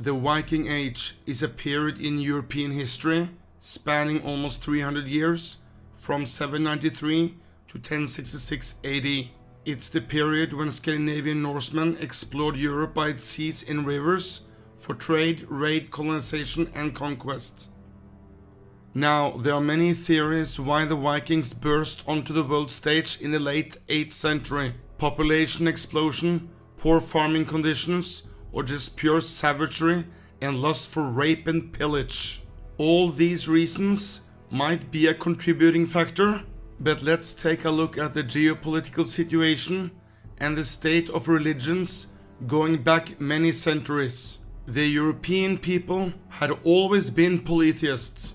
The Viking Age is a period in European history spanning almost 300 years, from 793 to 1066 AD. It's the period when Scandinavian Norsemen explored Europe by its seas and rivers for trade, raid, colonization and conquest. Now, there are many theories why the Vikings burst onto the world stage in the late 8th century. Population explosion, poor farming conditions, or just pure savagery and lust for rape and pillage. All these reasons might be a contributing factor, but let's take a look at the geopolitical situation and the state of religions going back many centuries. The European people had always been polytheists.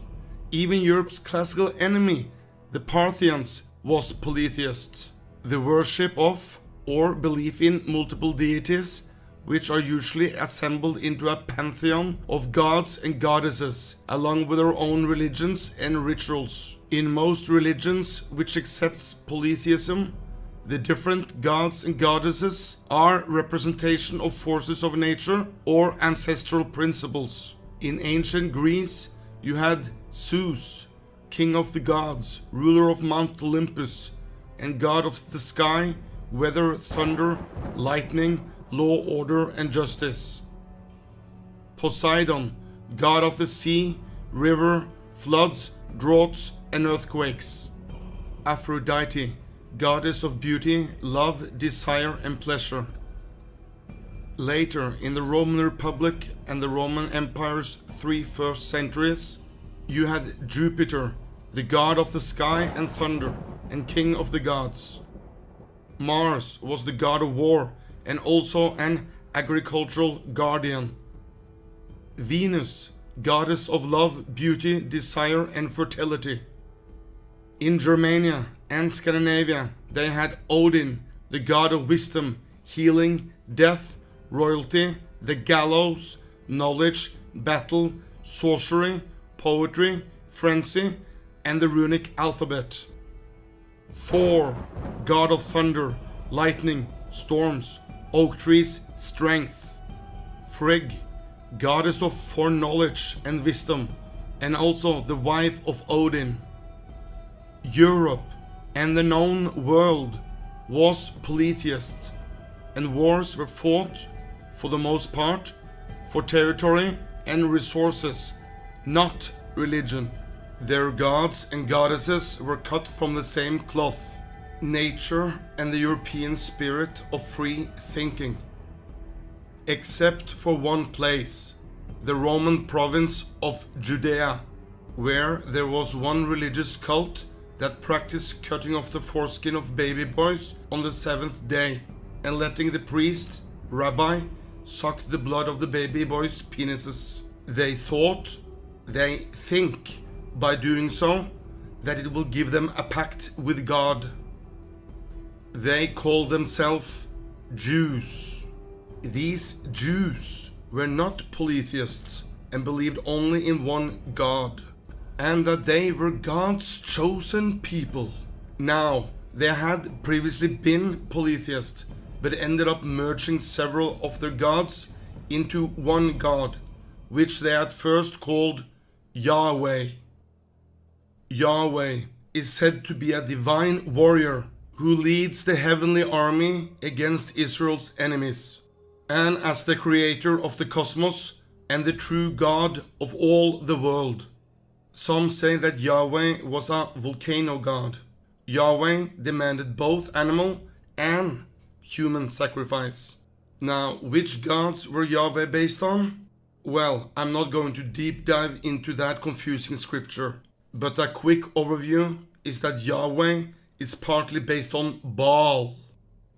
Even Europe's classical enemy, the Parthians, was polytheists. The worship of or belief in multiple deities, which are usually assembled into a pantheon of gods and goddesses, along with their own religions and rituals. In most religions which accepts polytheism, the different gods and goddesses are representation of forces of nature or ancestral principles. In ancient Greece, you had Zeus, king of the gods, ruler of Mount Olympus, and god of the sky, weather, thunder, lightning, law, order, and justice. Poseidon, god of the sea, river, floods, droughts, and earthquakes. Aphrodite, goddess of beauty, love, desire, and pleasure. Later, in the Roman Republic and the Roman Empire's 3 first centuries, you had Jupiter, the god of the sky and thunder, and king of the gods. Mars was the god of war and also an agricultural guardian. Venus, goddess of love, beauty, desire, and fertility. In Germania and Scandinavia, they had Odin, the god of wisdom, healing, death, royalty, the gallows, knowledge, battle, sorcery, poetry, frenzy, and the runic alphabet. Thor, god of thunder, lightning, storms, oak trees, strength. Frigg, goddess of foreknowledge and wisdom, and also the wife of Odin. Europe and the known world was polytheist, and wars were fought, for the most part, for territory and resources, not religion. Their gods and goddesses were cut from the same cloth, nature and the European spirit of free thinking. Except for one place, the Roman province of Judea, where there was one religious cult that practiced cutting off the foreskin of baby boys on the 7th day and letting the priest, rabbi, suck the blood of the baby boys' penises. They think by doing so that it will give them a pact with God. They called themselves Jews. These Jews were not polytheists and believed only in one God, and that they were God's chosen people. Now, they had previously been polytheists, but ended up merging several of their gods into one God, which they at first called Yahweh. Yahweh is said to be a divine warrior who leads the heavenly army against Israel's enemies, and as the creator of the cosmos and the true God of all the world. Some say that Yahweh was a volcano god. Yahweh demanded both animal and human sacrifice. Now, which gods were Yahweh based on? Well, I'm not going to deep dive into that confusing scripture, but a quick overview is that Yahweh is partly based on Baal,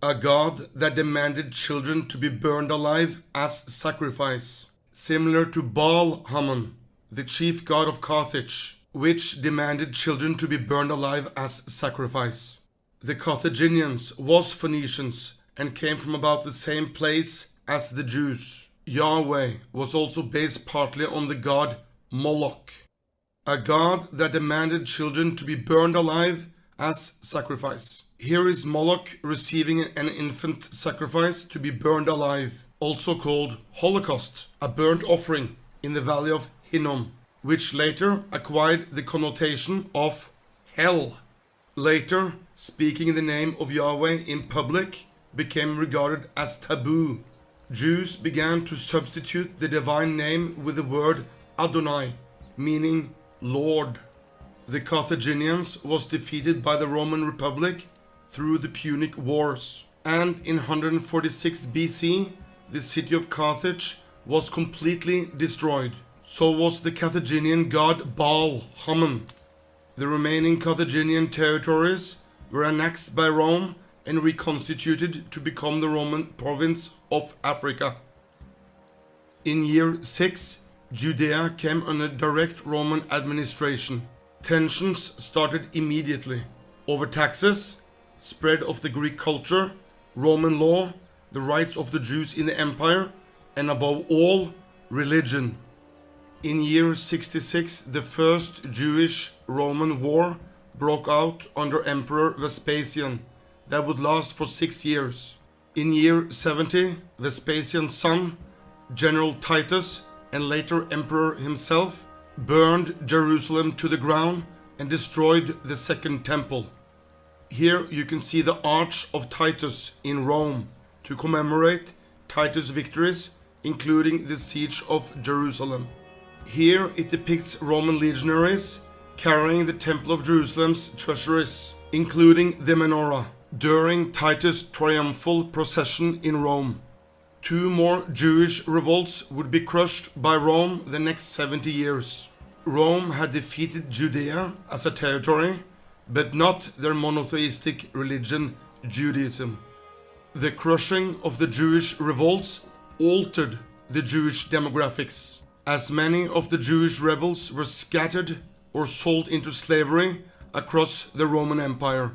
a god that demanded children to be burned alive as sacrifice, similar to Baal Hammon, the chief god of Carthage, which demanded children to be burned alive as sacrifice. The Carthaginians was Phoenicians and came from about the same place as the Jews. Yahweh was also based partly on the god Moloch, a god that demanded children to be burned alive as sacrifice. Here is Moloch receiving an infant sacrifice to be burned alive. also called Holocaust, a burnt offering in the valley of Hinnom, which later acquired the connotation of hell. Later, speaking in the name of Yahweh in public became regarded as taboo. Jews began to substitute the divine name with the word Adonai, meaning Lord. The Carthaginians was defeated by the Roman Republic through the Punic Wars, and in 146 BC, the city of Carthage was completely destroyed. So was the Carthaginian god Baal Hammon. The remaining Carthaginian territories were annexed by Rome and reconstituted to become the Roman province of Africa. In year 6, Judea came under direct Roman administration. Tensions started immediately over taxes, spread of the Greek culture, Roman law, the rights of the Jews in the empire, and above all, religion. In year 66, the first Jewish-Roman war broke out under Emperor Vespasian that would last for 6 years. In year 70, Vespasian's son, General Titus, and later Emperor himself, burned Jerusalem to the ground and destroyed the Second Temple. Here you can see the Arch of Titus in Rome to commemorate Titus' victories, including the siege of Jerusalem. Here it depicts Roman legionaries carrying the Temple of Jerusalem's treasuries, including the menorah, during Titus' triumphal procession in Rome. 2 more Jewish revolts would be crushed by Rome the next 70 years. Rome had defeated Judea as a territory, but not their monotheistic religion, Judaism. The crushing of the Jewish revolts altered the Jewish demographics, as many of the Jewish rebels were scattered or sold into slavery across the Roman Empire.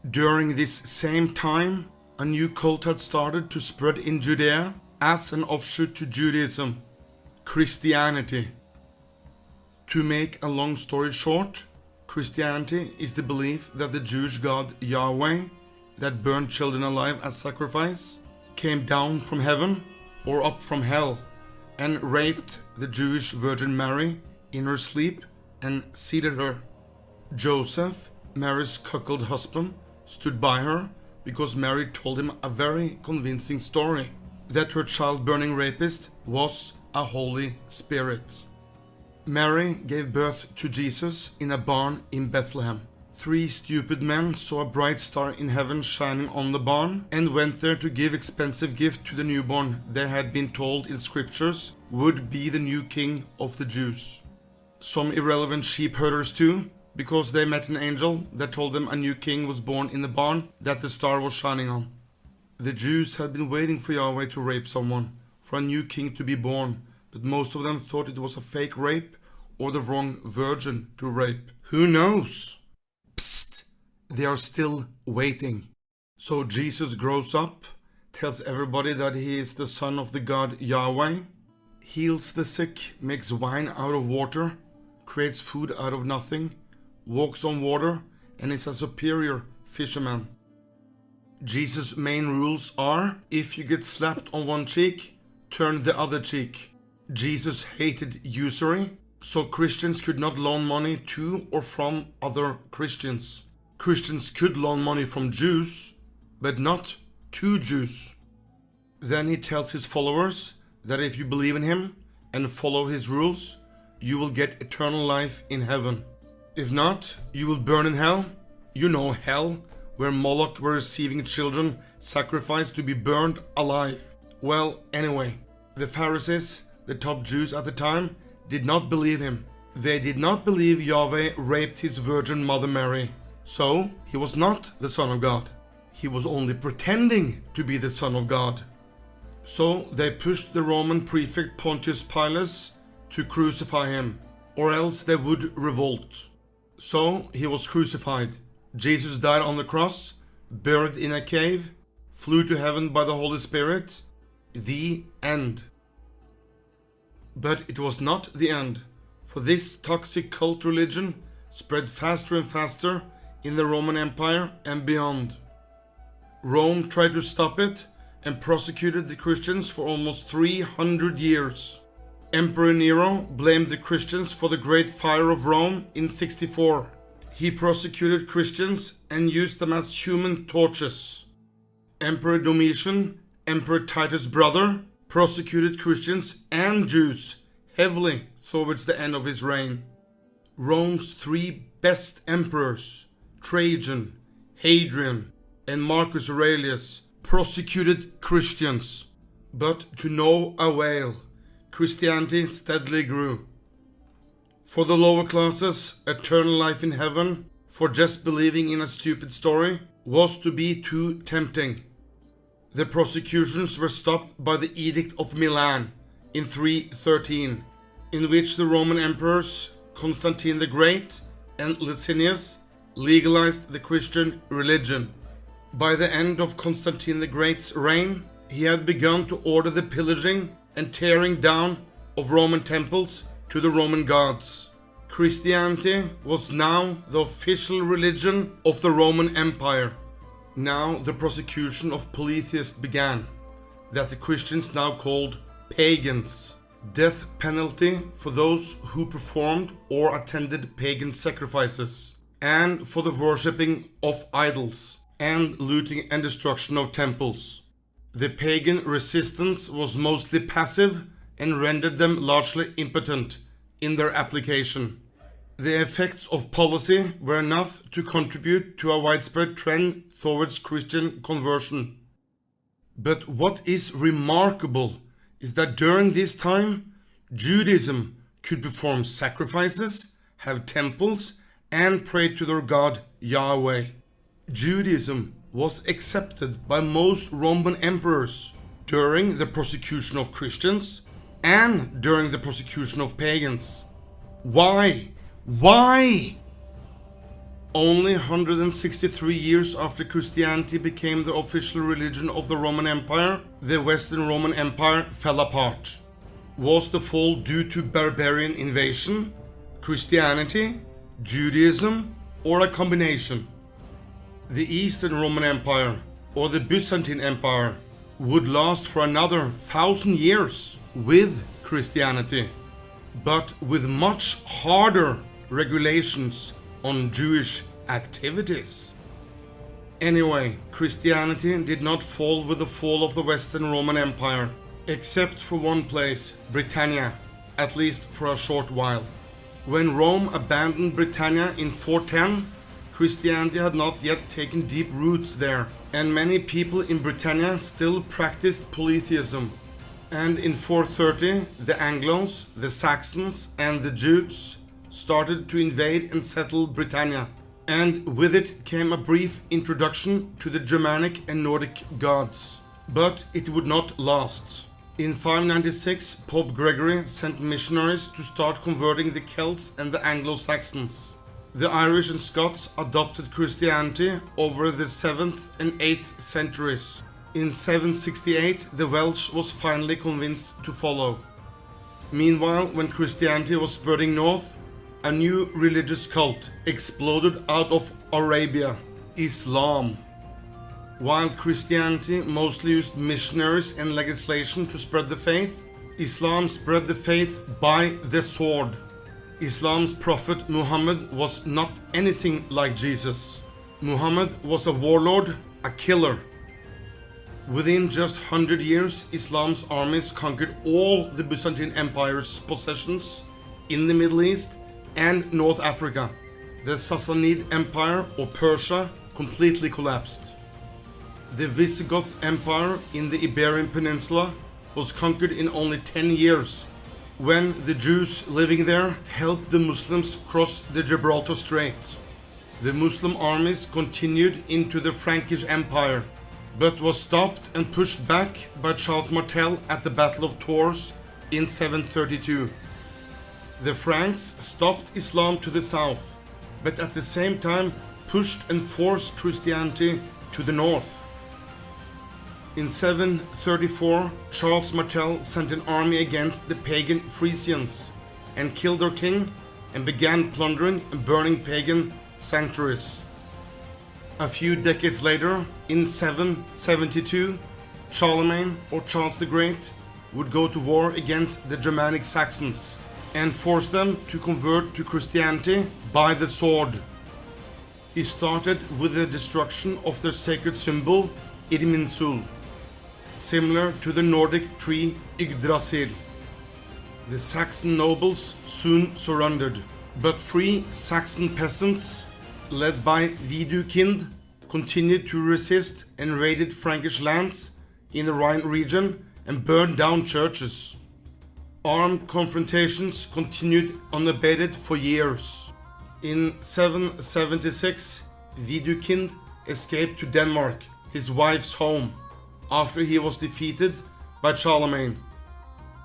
During this same time, a new cult had started to spread in Judea as an offshoot to Judaism, Christianity. To make a long story short, Christianity is the belief that the Jewish god Yahweh, that burned children alive as sacrifice, came down from heaven or up from hell and raped the Jewish Virgin Mary in her sleep and seated her. Joseph, Mary's cuckold husband, stood by her because Mary told him a very convincing story that her child-burning rapist was a Holy Spirit. Mary gave birth to Jesus in a barn in Bethlehem. 3 stupid men saw a bright star in heaven shining on the barn and went there to give expensive gift to the newborn they had been told in scriptures would be the new king of the Jews. Some irrelevant sheep herders too, because they met an angel that told them a new king was born in the barn that the star was shining on. The Jews had been waiting for Yahweh to rape someone, for a new king to be born, but most of them thought it was a fake rape or the wrong virgin to rape. Who knows? Psst! They are still waiting. So Jesus grows up, tells everybody that he is the son of the god Yahweh, heals the sick, makes wine out of water, creates food out of nothing, walks on water, and is a superior fisherman. Jesus' main rules are, if you get slapped on one cheek, turn the other cheek. Jesus hated usury, so Christians could not loan money to or from other Christians. Christians could loan money from Jews, but not to Jews. Then he tells his followers that if you believe in him and follow his rules, you will get eternal life in heaven. If not, you will burn in hell. You know hell, where Moloch were receiving children sacrificed to be burned alive. Well, anyway, the Pharisees, the top Jews at the time, did not believe him. They did not believe Yahweh raped his virgin mother Mary. So, he was not the Son of God. He was only pretending to be the Son of God. So, they pushed the Roman prefect Pontius Pilate to crucify him, or else they would revolt. So, he was crucified. Jesus died on the cross, buried in a cave, flew to heaven by the Holy Spirit. The end. But it was not the end, for this toxic cult religion spread faster and faster in the Roman Empire and beyond. Rome tried to stop it, and persecuted the Christians for almost 300 years. Emperor Nero blamed the Christians for the Great Fire of Rome in 64. He persecuted Christians and used them as human torches. Emperor Domitian, Emperor Titus' brother, persecuted Christians and Jews heavily towards the end of his reign. Rome's three best emperors, Trajan, Hadrian, and Marcus Aurelius, persecuted Christians, but to no avail. Christianity steadily grew. For the lower classes, eternal life in heaven, for just believing in a stupid story, was to be too tempting. The prosecutions were stopped by the Edict of Milan in 313, in which the Roman emperors Constantine the Great and Licinius legalized the Christian religion. By the end of Constantine the Great's reign, he had begun to order the pillaging and tearing down of Roman temples to the Roman gods. Christianity was now the official religion of the Roman Empire. Now the persecution of polytheists began, that the Christians now called pagans. Death penalty for those who performed or attended pagan sacrifices, and for the worshipping of idols, and looting and destruction of temples. The pagan resistance was mostly passive and rendered them largely impotent in their application. The effects of policy were enough to contribute to a widespread trend towards Christian conversion. But what is remarkable is that during this time, Judaism could perform sacrifices, have temples, and pray to their God Yahweh. Judaism was accepted by most Roman emperors during the persecution of Christians and during the persecution of pagans. Why? Why? Only 163 years after Christianity became the official religion of the Roman Empire, the Western Roman Empire fell apart. Was the fall due to barbarian invasion, Christianity, Judaism, or a combination? The Eastern Roman Empire, or the Byzantine Empire, would last for another 1,000 years with Christianity, but with much harder regulations on Jewish activities. Anyway, Christianity did not fall with the fall of the Western Roman Empire, except for one place, Britannia, at least for a short while. When Rome abandoned Britannia in 410, Christianity had not yet taken deep roots there, and many people in Britannia still practiced polytheism. And in 430, the Anglos, the Saxons, and the Jutes started to invade and settle Britannia, and with it came a brief introduction to the Germanic and Nordic gods. But it would not last. In 596, Pope Gregory sent missionaries to start converting the Celts and the Anglo-Saxons. The Irish and Scots adopted Christianity over the 7th and 8th centuries. In 768, the Welsh was finally convinced to follow. Meanwhile, when Christianity was spreading north, a new religious cult exploded out of Arabia, Islam. While Christianity mostly used missionaries and legislation to spread the faith, Islam spread the faith by the sword. Islam's prophet Muhammad was not anything like Jesus. Muhammad was a warlord, a killer. Within just 100 years, Islam's armies conquered all the Byzantine Empire's possessions in the Middle East and North Africa. The Sassanid Empire, or Persia, completely collapsed. The Visigoth Empire in the Iberian Peninsula was conquered in only 10 years, when the Jews living there helped the Muslims cross the Gibraltar Strait. The Muslim armies continued into the Frankish Empire, but was stopped and pushed back by Charles Martel at the Battle of Tours in 732. The Franks stopped Islam to the south, but at the same time pushed and forced Christianity to the north. In 734, Charles Martel sent an army against the pagan Frisians and killed their king and began plundering and burning pagan sanctuaries. A few decades later, in 772, Charlemagne, or Charles the Great, would go to war against the Germanic Saxons and force them to convert to Christianity by the sword. He started with the destruction of their sacred symbol, Irminsul, similar to the Nordic tree Yggdrasil. The Saxon nobles soon surrendered, but free Saxon peasants, led by Vikingr, continued to resist and raided Frankish lands in the Rhine region and burned down churches. Armed confrontations continued unabated for years. In 776, Vikingr escaped to Denmark, his wife's home, after he was defeated by Charlemagne.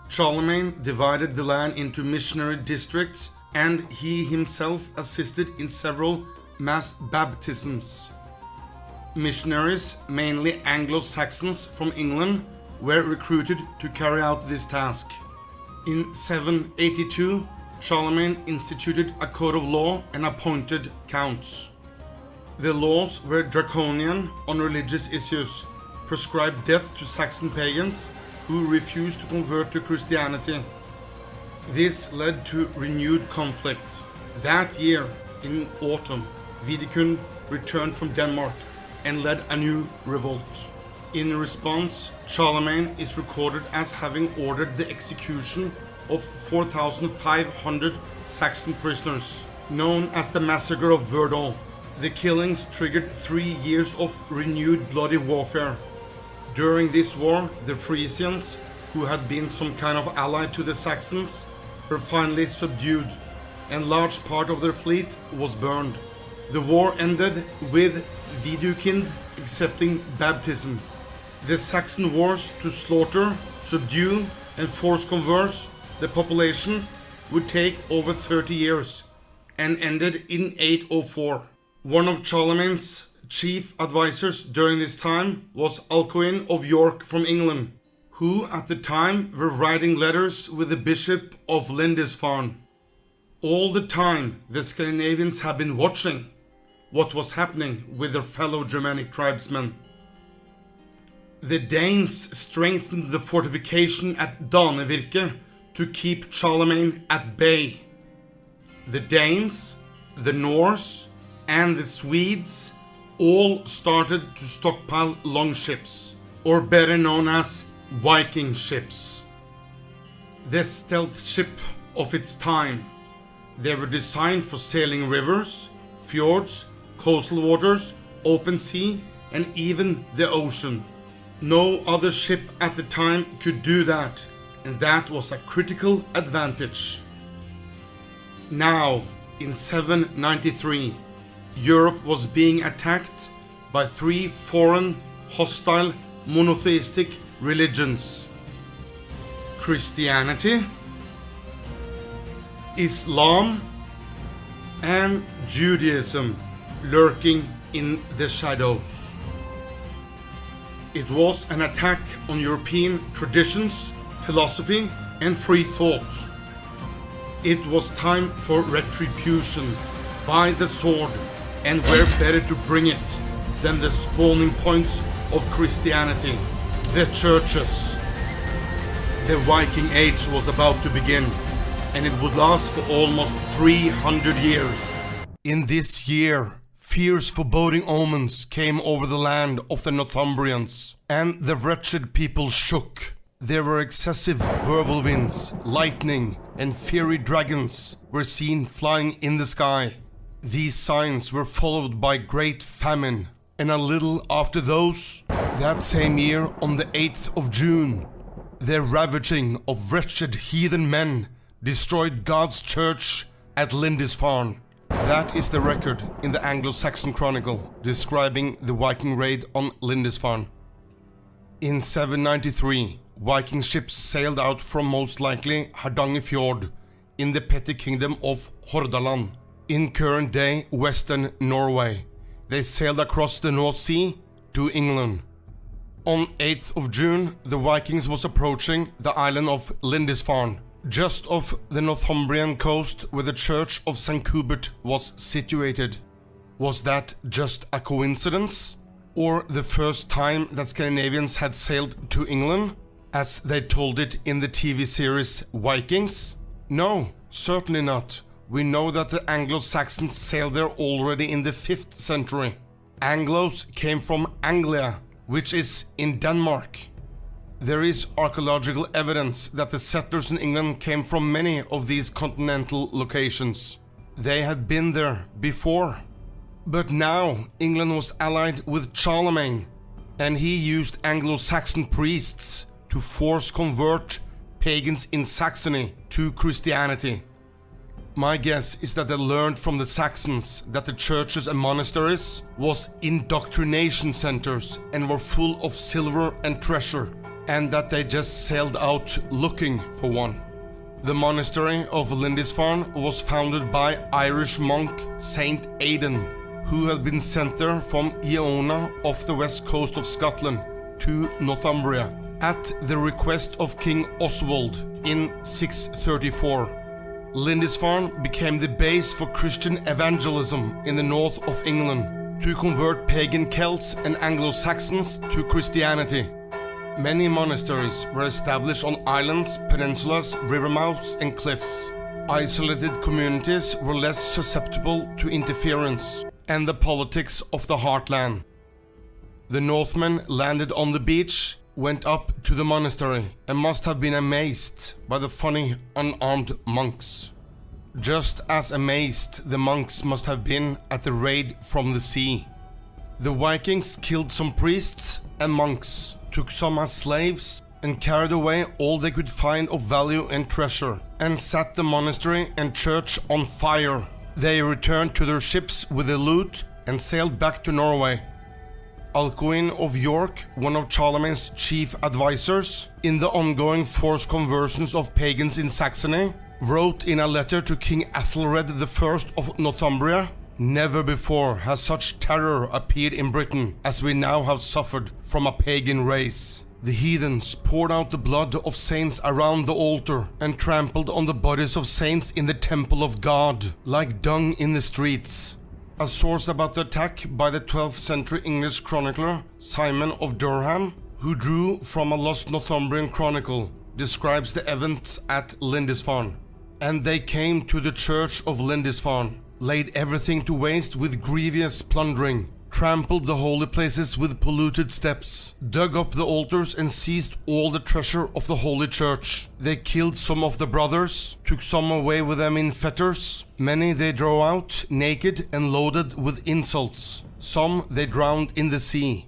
Charlemagne divided the land into missionary districts, and he himself assisted in several mass baptisms. Missionaries, mainly Anglo-Saxons from England, were recruited to carry out this task. In 782, Charlemagne instituted a code of law and appointed counts. The laws were draconian on religious issues, prescribed death to Saxon pagans who refused to convert to Christianity. This led to renewed conflict. That year, in autumn, Vikingr returned from Denmark and led a new revolt. In response, Charlemagne is recorded as having ordered the execution of 4,500 Saxon prisoners, known as the Massacre of Verdun. The killings triggered 3 years of renewed bloody warfare. During this war, the Frisians, who had been some kind of ally to the Saxons, were finally subdued, and large part of their fleet was burned. The war ended with Vikingr accepting baptism. The Saxon wars to slaughter, subdue, and force convert the population would take over 30 years and ended in 804. One of Charlemagne's chief advisors during this time was Alcuin of York from England, who at the time were writing letters with the Bishop of Lindisfarne. All the time the Scandinavians had been watching what was happening with their fellow Germanic tribesmen. The Danes strengthened the fortification at Danevirke to keep Charlemagne at bay. The Danes, the Norse, and the Swedes all started to stockpile longships, or better known as Viking ships. The stealth ship of its time. They were designed for sailing rivers, fjords, coastal waters, open sea, and even the ocean. No other ship at the time could do that, and that was a critical advantage. Now, in 793, Europe was being attacked by 3 foreign, hostile, monotheistic religions: Christianity, Islam, and Judaism, lurking in the shadows. It was an attack on European traditions, philosophy, and free thought. It was time for retribution by the sword, and where better to bring it than the spawning points of Christianity, the churches. The Viking Age was about to begin, and it would last for almost 300 years. In this year, fierce foreboding omens came over the land of the Northumbrians, and the wretched people shook. There were excessive whirlwinds, lightning, and fiery dragons were seen flying in the sky. These signs were followed by great famine, and a little after those, that same year on the 8th of June, the ravaging of wretched heathen men destroyed God's church at Lindisfarne. That is the record in the Anglo-Saxon Chronicle describing the Viking raid on Lindisfarne. In 793, Viking ships sailed out from most likely Hardangerfjord in the petty kingdom of Hordaland, in current-day western Norway. They sailed across the North Sea to England. On 8th of June, the Vikings was approaching the island of Lindisfarne, just off the Northumbrian coast where the church of St. Hubert was situated. Was that just a coincidence? or the first time that Scandinavians had sailed to England, as they told it in the TV series Vikings? No, certainly not. We know that the Anglo-Saxons sailed there already in the 5th century. Anglos came from Anglia, which is in Denmark. There is archaeological evidence that the settlers in England came from many of these continental locations. They had been there before. But now England was allied with Charlemagne, and he used Anglo-Saxon priests to force convert pagans in Saxony to Christianity. My guess is that they learned from the Saxons that the churches and monasteries was indoctrination centers and were full of silver and treasure, and that they just sailed out looking for one. The monastery of Lindisfarne was founded by Irish monk Saint Aidan, who had been sent there from Iona off the west coast of Scotland to Northumbria at the request of King Oswald in 634. Lindisfarne became the base for Christian evangelism in the north of England to convert pagan Celts and Anglo-Saxons to Christianity. Many monasteries were established on islands, peninsulas, river mouths, and cliffs. Isolated communities were less susceptible to interference and the politics of the heartland. The Northmen landed on the beach, went up to the monastery, and must have been amazed by the funny, unarmed monks. Just as amazed the monks must have been at the raid from the sea. The Vikings killed some priests and monks, took some as slaves, and carried away all they could find of value and treasure, and set the monastery and church on fire. They returned to their ships with the loot and sailed back to Norway. Alcuin of York, one of Charlemagne's chief advisors in the ongoing forced conversions of pagans in Saxony, wrote in a letter to King Athelred I of Northumbria, "Never before has such terror appeared in Britain as we now have suffered from a pagan race. The heathens poured out the blood of saints around the altar and trampled on the bodies of saints in the temple of God, like dung in the streets." A source about the attack by the 12th century English chronicler Simon of Durham, who drew from a lost Northumbrian chronicle, describes the events at Lindisfarne. "And they came to the church of Lindisfarne, laid everything to waste with grievous plundering, trampled the holy places with polluted steps, dug up the altars and seized all the treasure of the holy church. They killed some of the brothers, took some away with them in fetters. Many they drove out naked and loaded with insults. Some they drowned in the sea."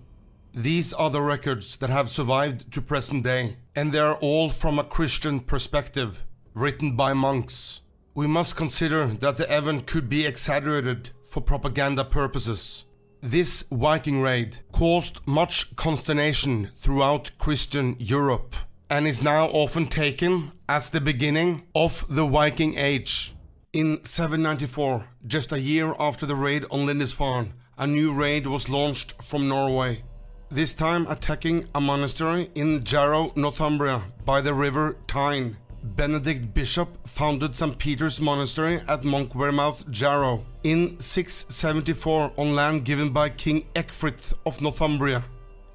These are the records that have survived to present day, and they are all from a Christian perspective, written by monks. We must consider that the event could be exaggerated for propaganda purposes. This Viking raid caused much consternation throughout Christian Europe, and is now often taken as the beginning of the Viking Age. In 794, just a year after the raid on Lindisfarne, a new raid was launched from Norway, this time attacking a monastery in Jarrow, Northumbria, by the river Tyne. Benedict Bishop founded St. Peter's Monastery at Monkwearmouth, Jarrow, in 674 on land given by King Ecgfrith of Northumbria.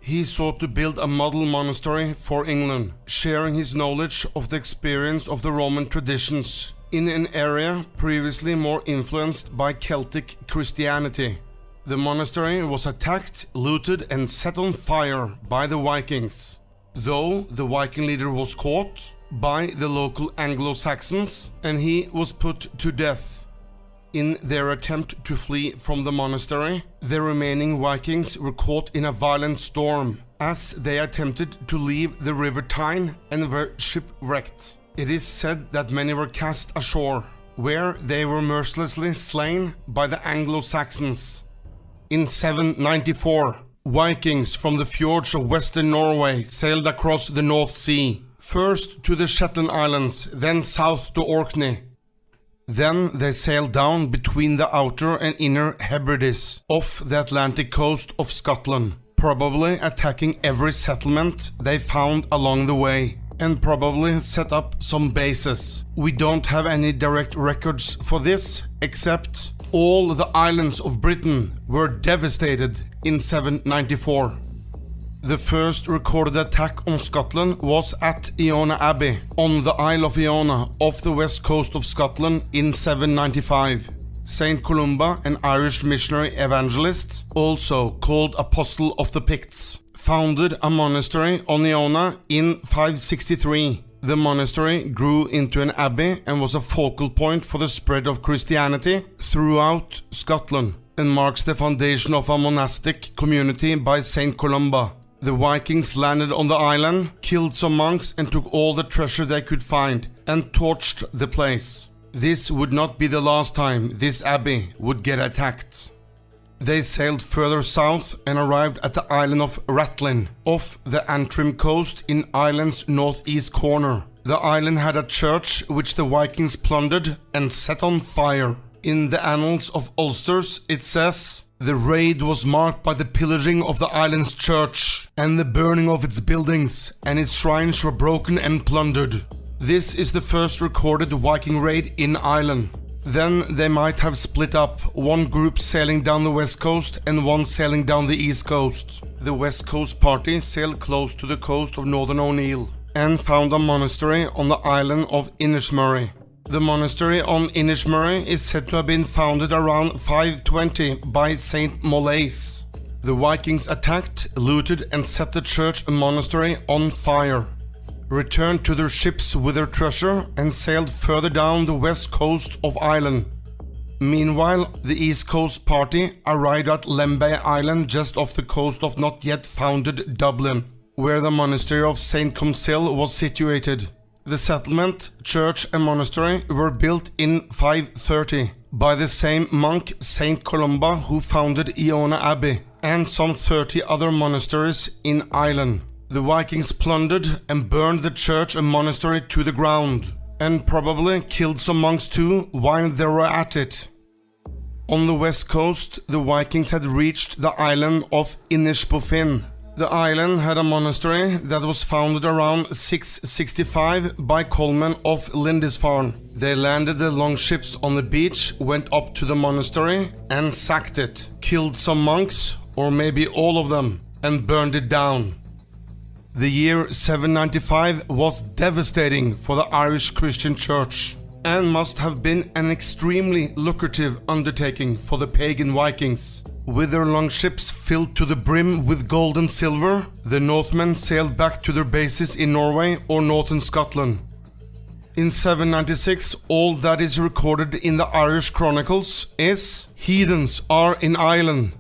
He sought to build a model monastery for England, sharing his knowledge of the experience of the Roman traditions in an area previously more influenced by Celtic Christianity. The monastery was attacked, looted and set on fire by the Vikings, though the Viking leader was caught by the local Anglo-Saxons and he was put to death. In their attempt to flee from the monastery, the remaining Vikings were caught in a violent storm as they attempted to leave the river Tyne and were shipwrecked. It is said that many were cast ashore, where they were mercilessly slain by the Anglo-Saxons. In 794, Vikings from the fjords of western Norway sailed across the North Sea, first to the Shetland Islands, then south to Orkney. Then they sailed down between the outer and inner Hebrides off the Atlantic coast of Scotland, probably attacking every settlement they found along the way, and probably set up some bases. We don't have any direct records for this, except all the islands of Britain were devastated in 794. The first recorded attack on Scotland was at Iona Abbey on the Isle of Iona off the west coast of Scotland in 795. Saint Columba, an Irish missionary evangelist, also called Apostle of the Picts, founded a monastery on Iona in 563. The monastery grew into an abbey and was a focal point for the spread of Christianity throughout Scotland, and marks the foundation of a monastic community by Saint Columba. The Vikings landed on the island, killed some monks and took all the treasure they could find, and torched the place. This would not be the last time this abbey would get attacked. They sailed further south and arrived at the island of Ratlin, off the Antrim coast in Ireland's northeast corner. The island had a church which the Vikings plundered and set on fire. In the Annals of Ulsters it says, "The raid was marked by the pillaging of the island's church and the burning of its buildings, and its shrines were broken and plundered." This is the first recorded Viking raid in Ireland. Then they might have split up, one group sailing down the west coast and one sailing down the east coast. The west coast party sailed close to the coast of northern O'Neill and found a monastery on the island of Inishmurray. The monastery on Inishmurray is said to have been founded around 520 by Saint Molaise. The Vikings attacked, looted and set the church and monastery on fire, returned to their ships with their treasure and sailed further down the west coast of Ireland. Meanwhile, the east coast party arrived at Lembay Island just off the coast of not yet founded Dublin, where the monastery of St. Comsill was situated. The settlement, church and monastery were built in 530 by the same monk Saint Columba who founded Iona Abbey, and some 30 other monasteries in Ireland. The Vikings plundered and burned the church and monastery to the ground, and probably killed some monks too while they were at it. On the west coast, the Vikings had reached the island of Inishbofin. The island had a monastery that was founded around 665 by Coleman of Lindisfarne. They landed the longships on the beach, went up to the monastery and sacked it, killed some monks, or maybe all of them, and burned it down. The year 795 was devastating for the Irish Christian Church, and must have been an extremely lucrative undertaking for the pagan Vikings. With their longships filled to the brim with gold and silver, the Northmen sailed back to their bases in Norway or northern Scotland. In 796, all that is recorded in the Irish Chronicles is "Heathens are in Ireland."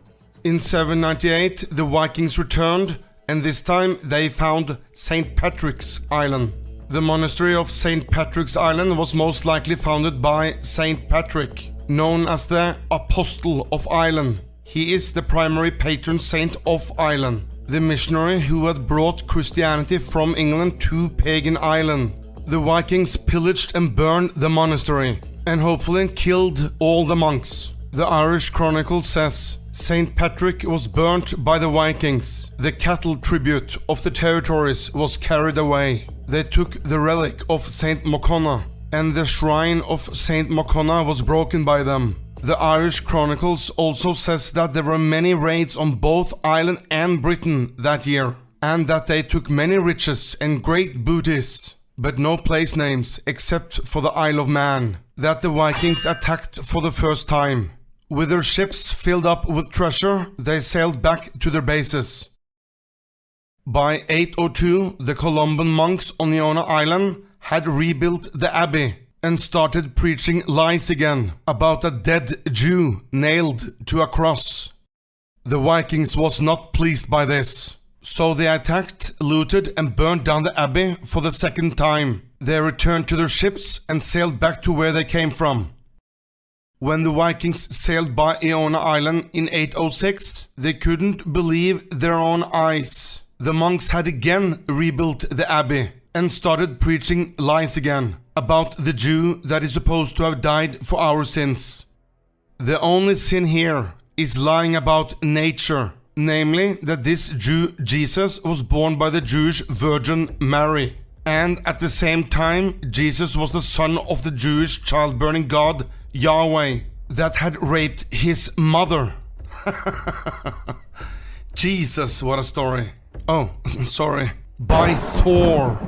In 798, the Vikings returned, and this time they found St. Patrick's Island. The monastery of St. Patrick's Island was most likely founded by St. Patrick, known as the Apostle of Ireland. He is the primary patron saint of Ireland, the missionary who had brought Christianity from England to pagan Ireland. The Vikings pillaged and burned the monastery, and hopefully killed all the monks. The Irish Chronicle says, St. Patrick was burnt by the Vikings. The cattle tribute of the territories was carried away. They took the relic of St. Moconna, and the shrine of St. Moconna was broken by them. The Irish Chronicles also says that there were many raids on both Ireland and Britain that year, and that they took many riches and great booties, but no place names except for the Isle of Man, that the Vikings attacked for the first time. With their ships filled up with treasure, they sailed back to their bases. By 802, the Columban monks on Iona Island had rebuilt the abbey and started preaching lies again about a dead Jew nailed to a cross. The Vikings was not pleased by this, so they attacked, looted and burned down the abbey for the second time. They returned to their ships and sailed back to where they came from. When the Vikings sailed by Iona Island in 806, they couldn't believe their own eyes. The monks had again rebuilt the abbey and started preaching lies again about the Jew that is supposed to have died for our sins. The only sin here is lying about nature, namely that this Jew Jesus was born by the Jewish Virgin Mary, and at the same time Jesus was the son of the Jewish child-bearing god Yahweh. that had raped his mother. Jesus, what a story. Oh, sorry. By Thor.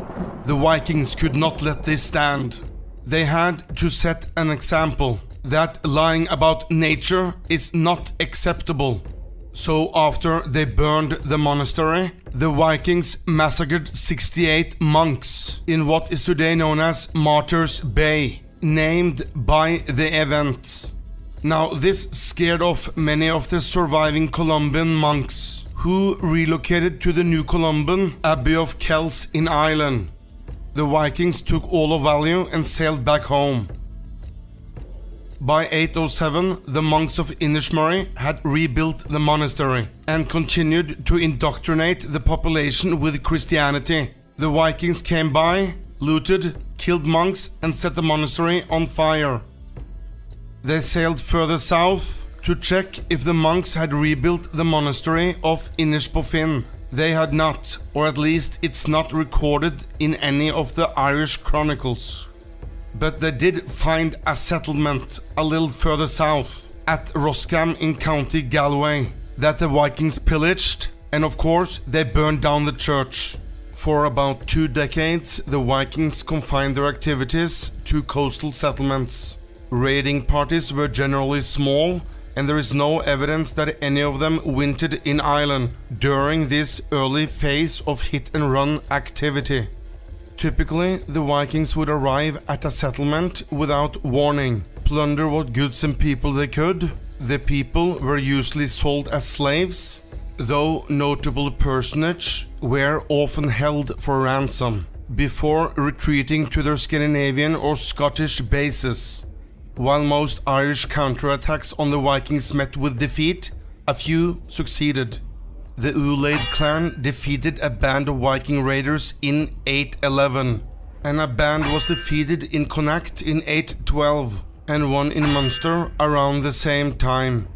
The Vikings could not let this stand. They had to set an example that lying about nature is not acceptable. So after they burned the monastery, the Vikings massacred 68 monks in what is today known as Martyrs Bay, named by the event. Now this scared off many of the surviving Columban monks, who relocated to the New Columban Abbey of Kells in Ireland. The Vikings took all of value and sailed back home. By 807, the monks of Inishmurray had rebuilt the monastery and continued to indoctrinate the population with Christianity. The Vikings came by, looted, killed monks and set the monastery on fire. They sailed further south to check if the monks had rebuilt the monastery of Inishbofin. They had not, or at least it's not recorded in any of the Irish chronicles. But they did find a settlement a little further south, at Roscam in County Galway, that the Vikings pillaged, and of course they burned down the church. For about 2 decades, the Vikings confined their activities to coastal settlements. Raiding parties were generally small, and there is no evidence that any of them wintered in Ireland during this early phase of hit-and-run activity. Typically, the Vikings would arrive at a settlement without warning, plunder what goods and people they could. The people were usually sold as slaves, though notable personages were often held for ransom, before retreating to their Scandinavian or Scottish bases. While most Irish counterattacks on the Vikings met with defeat, a few succeeded. The Ulaid clan defeated a band of Viking raiders in 811, and a band was defeated in Connacht in 812, and one in Munster around the same time.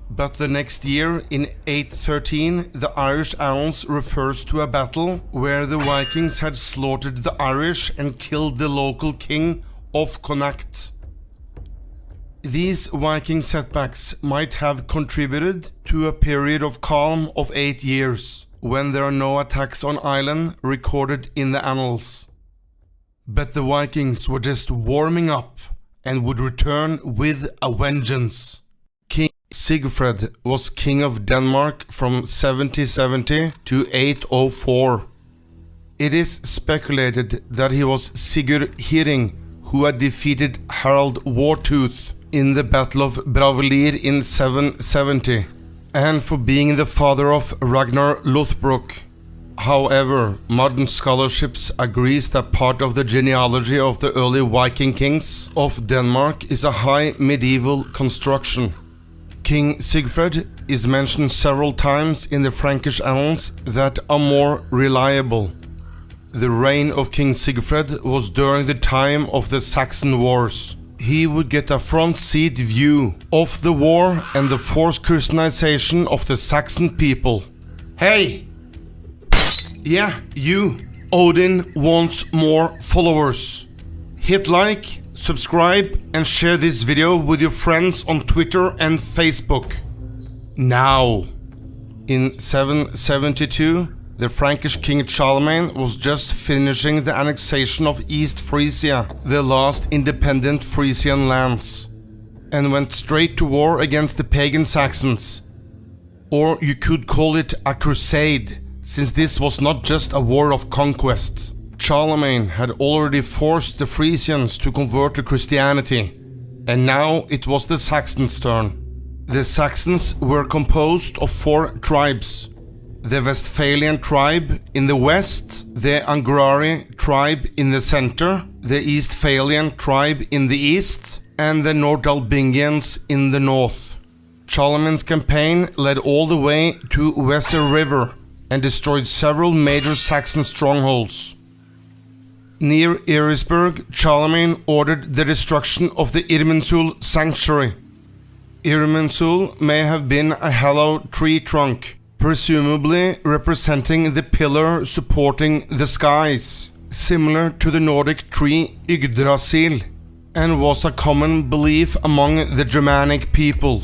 But the next year, in 813, the Irish Annals refers to a battle where the Vikings had slaughtered the Irish and killed the local king of Connacht. These Viking setbacks might have contributed to a period of calm of 8 years, when there are no attacks on Ireland recorded in the annals. But the Vikings were just warming up and would return with a vengeance. King Sigfred was king of Denmark from 770 to 804. It is speculated that he was Sigurd Hiring, who had defeated Harald Wartooth in the Battle of Bravelir in 770, and for being the father of Ragnar Lothbrok. However, modern scholarships agrees that part of the genealogy of the early Viking kings of Denmark is a high medieval construction. King Sigfred is mentioned several times in the Frankish annals that are more reliable. The reign of King Sigfred was during the time of the Saxon Wars. He would get a front seat view of the war and the forced Christianization of the Saxon people. Hey! Yeah, you! Odin wants more followers. Hit like, subscribe and share this video with your friends on Twitter and Facebook. Now! In 772, the Frankish king Charlemagne was just finishing the annexation of East Frisia, the last independent Frisian lands, and went straight to war against the pagan Saxons. Or you could call it a crusade, since this was not just a war of conquest. Charlemagne had already forced the Frisians to convert to Christianity, and now it was the Saxons' turn. The Saxons were composed of 4 tribes. The Westphalian tribe in the west, the Angrari tribe in the center, the Eastphalian tribe in the east, and the Nordalbingians in the north. Charlemagne's campaign led all the way to Weser River and destroyed several major Saxon strongholds. Near Irisburg, Charlemagne ordered the destruction of the Irminsul sanctuary. Irminsul may have been a hollow tree trunk, presumably representing the pillar supporting the skies, similar to the Nordic tree Yggdrasil. and was a common belief among the Germanic people.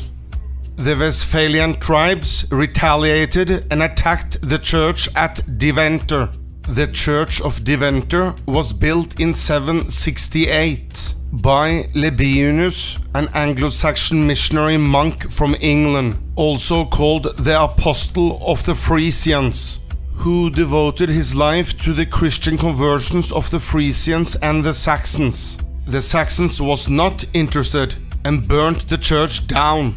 The Westphalian tribes retaliated and attacked the church at Deventer. The Church of Deventer was built in 768 by Lebinus, an Anglo-Saxon missionary monk from England, also called the Apostle of the Frisians, who devoted his life to the Christian conversions of the Frisians and the Saxons. The Saxons was not interested and burnt the church down.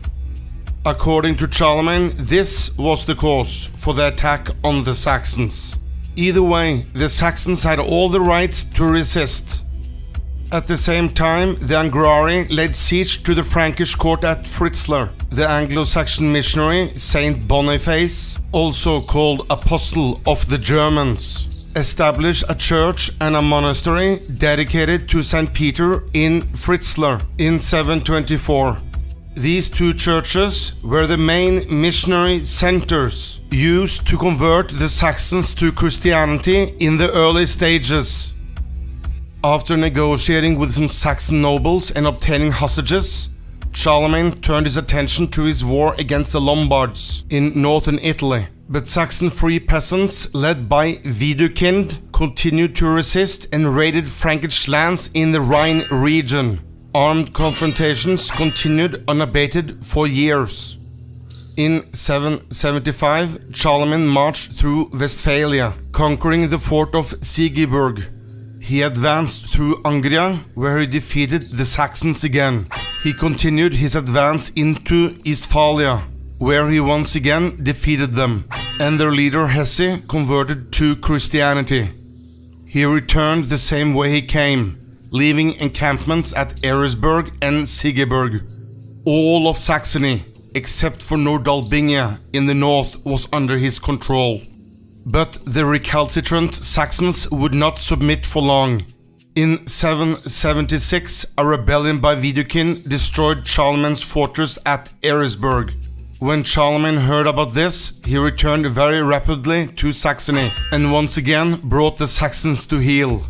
According to Charlemagne, this was the cause for the attack on the Saxons. Either way, the Saxons had all the rights to resist. At the same time, the Angvari laid siege to the Frankish court at Fritzlar. The Anglo-Saxon missionary Saint Boniface, also called Apostle of the Germans, established a church and a monastery dedicated to St. Peter in Fritzlar in 724. These two churches were the main missionary centers used to convert the Saxons to Christianity in the early stages. After negotiating with some Saxon nobles and obtaining hostages, Charlemagne turned his attention to his war against the Lombards in northern Italy. But Saxon free peasants led by Widukind continued to resist and raided Frankish lands in the Rhine region. Armed confrontations continued unabated for years. In 775, Charlemagne marched through Westphalia, conquering the fort of Sigiburg. He advanced through Angria, where he defeated the Saxons again. He continued his advance into Eastphalia, where he once again defeated them, and their leader Hesse converted to Christianity. He returned the same way he came, leaving encampments at Eresburg and Sigeburg. All of Saxony, except for Nordalbingia in the north, was under his control. But the recalcitrant Saxons would not submit for long. In 776, a rebellion by Widukind destroyed Charlemagne's fortress at Eresburg. When Charlemagne heard about this, he returned very rapidly to Saxony and once again brought the Saxons to heel.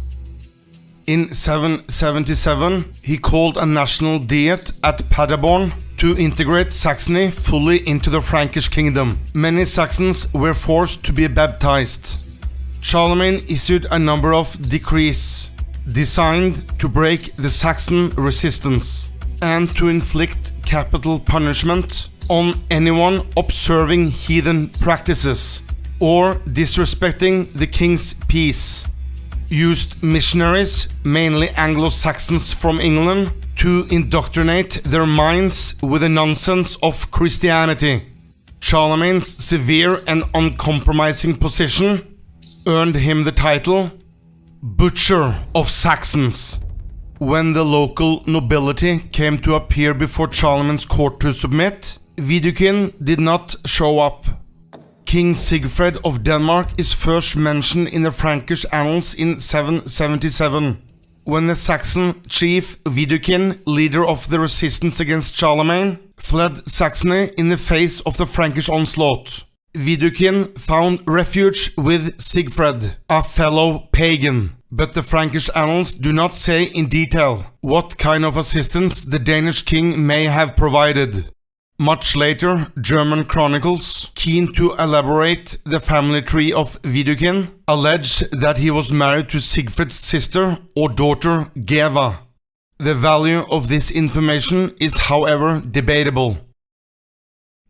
In 777, he called a national diet at Paderborn to integrate Saxony fully into the Frankish kingdom. Many Saxons were forced to be baptized. Charlemagne issued a number of decrees designed to break the Saxon resistance and to inflict capital punishment on anyone observing heathen practices or disrespecting the king's peace. Used missionaries, mainly Anglo-Saxons from England, to indoctrinate their minds with the nonsense of Christianity. Charlemagne's severe and uncompromising position earned him the title Butcher of Saxons. When the local nobility came to appear before Charlemagne's court to submit, Widukind did not show up. King Sigfred of Denmark is first mentioned in the Frankish annals in 777. When the Saxon chief Widukind, leader of the resistance against Charlemagne, fled Saxony in the face of the Frankish onslaught, Widukind found refuge with Sigfred, a fellow pagan. But the Frankish annals do not say in detail what kind of assistance the Danish king may have provided. Much later, German chronicles, keen to elaborate the family tree of Widukind, alleged that he was married to Sigfrid's sister or daughter Geva. The value of this information is, however, debatable.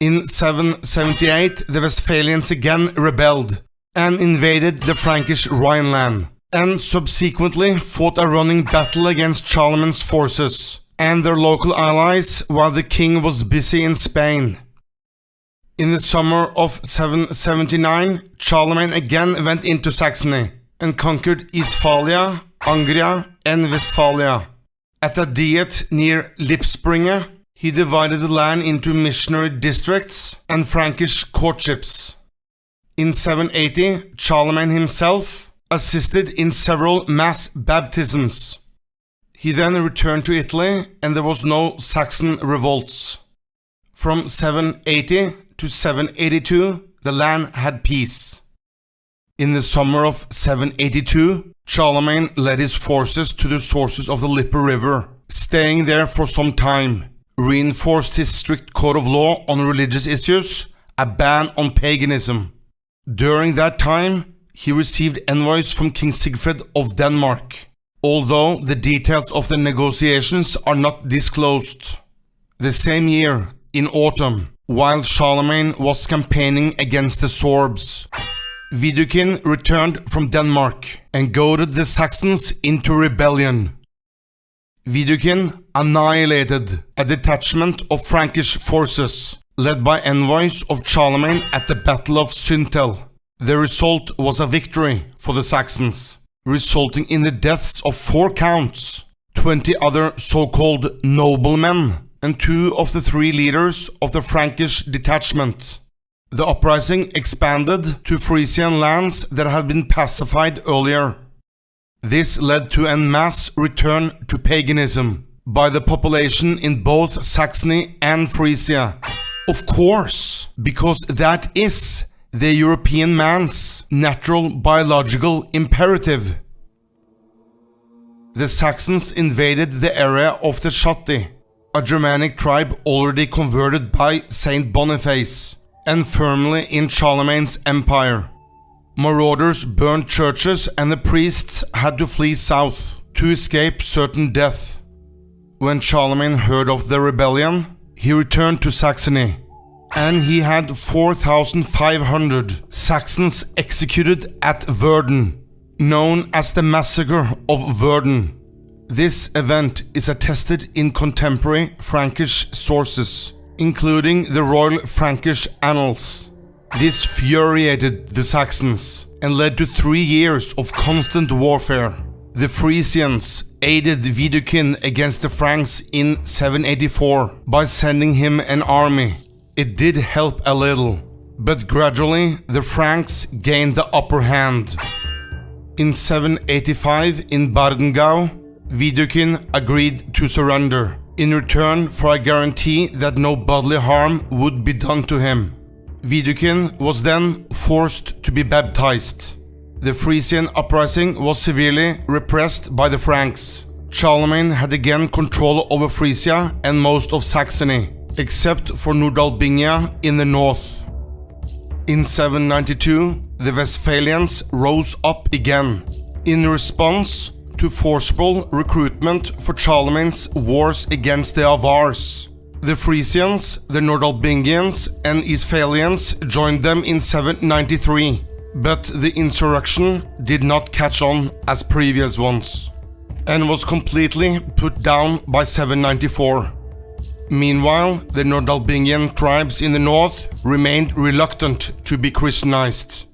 In 778, the Westphalians again rebelled and invaded the Frankish Rhineland, and subsequently fought a running battle against Charlemagne's forces and their local allies while the king was busy in Spain. In the summer of 779, Charlemagne again went into Saxony and conquered Eastphalia, Angria and Westphalia. At a diet near Lipspringe, he divided the land into missionary districts and Frankish courtships. In 780, Charlemagne himself assisted in several mass baptisms. He then returned to Italy and there was no Saxon revolts. From 780 to 782, the land had peace. In the summer of 782, Charlemagne led his forces to the sources of the Lippe River staying there for some time, reinforced his strict code of law on religious issues, a ban on paganism. During that time, he received envoys from King Sigfred of Denmark, although the details of the negotiations are not disclosed. The same year, in autumn, while Charlemagne was campaigning against the Sorbs, Widukind returned from Denmark and goaded the Saxons into rebellion. Widukind annihilated a detachment of Frankish forces, led by envoys of Charlemagne at the Battle of Syntel. The result was a victory for the Saxons, resulting in the deaths of 4 counts, 20 other so-called noblemen, and 2 of the 3 leaders of the Frankish detachment. The uprising expanded to Frisian lands that had been pacified earlier. This led to en masse return to paganism by the population in both Saxony and Frisia. Of course, because that is the European man's natural biological imperative. The Saxons invaded the area of the Chatti, a Germanic tribe already converted by Saint Boniface and firmly in Charlemagne's empire. Marauders burned churches and the priests had to flee south to escape certain death. When Charlemagne heard of the rebellion, he returned to Saxony, and he had 4,500 Saxons executed at Verden, known as the Massacre of Verden. This event is attested in contemporary Frankish sources, including the Royal Frankish Annals. This furiated the Saxons and led to 3 years of constant warfare. The Frisians aided Widukind against the Franks in 784 by sending him an army. It did help a little, but gradually the Franks gained the upper hand. In 785 in Bardengau, Widukind agreed to surrender, in return for a guarantee that no bodily harm would be done to him. Widukind was then forced to be baptized. The Frisian uprising was severely repressed by the Franks. Charlemagne had again control over Frisia and most of Saxony, except for Nordalbingia in the north. In 792, the Westphalians rose up again, in response to forcible recruitment for Charlemagne's wars against the Avars. The Frisians, the Nordalbingians and Isfalians joined them in 793, but the insurrection did not catch on as previous ones, and was completely put down by 794. Meanwhile, the Nordalbingian tribes in the north remained reluctant to be Christianized.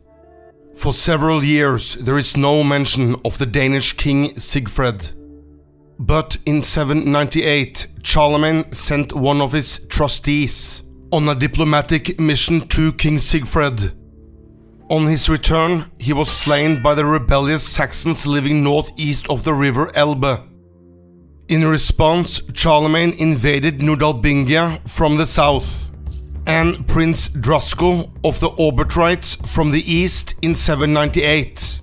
For several years there is no mention of the Danish king Sigfred. But in 798, Charlemagne sent one of his trustees on a diplomatic mission to King Sigfred. On his return, he was slain by the rebellious Saxons living northeast of the river Elbe. In response, Charlemagne invaded Nordalbingia from the south, and Prince Drasko of the Obertrites from the east in 798.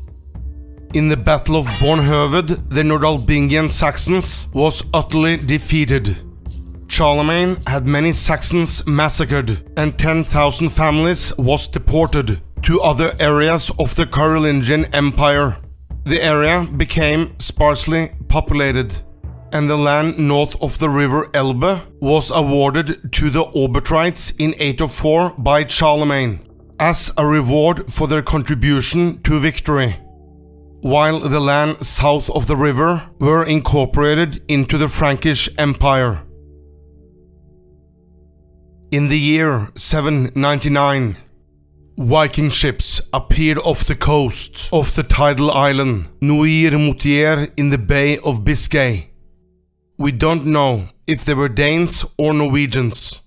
In the Battle of Bornhöved, the Nordalbingian Saxons was utterly defeated. Charlemagne had many Saxons massacred, and 10,000 families was deported to other areas of the Carolingian Empire. The area became sparsely populated, and the land north of the river Elbe was awarded to the Obertrites in 804 by Charlemagne, as a reward for their contribution to victory, while the land south of the river were incorporated into the Frankish Empire. In the year 799, Viking ships appeared off the coast of the tidal island Noirmoutier in the Bay of Biscay. We don't know if they were Danes or Norwegians.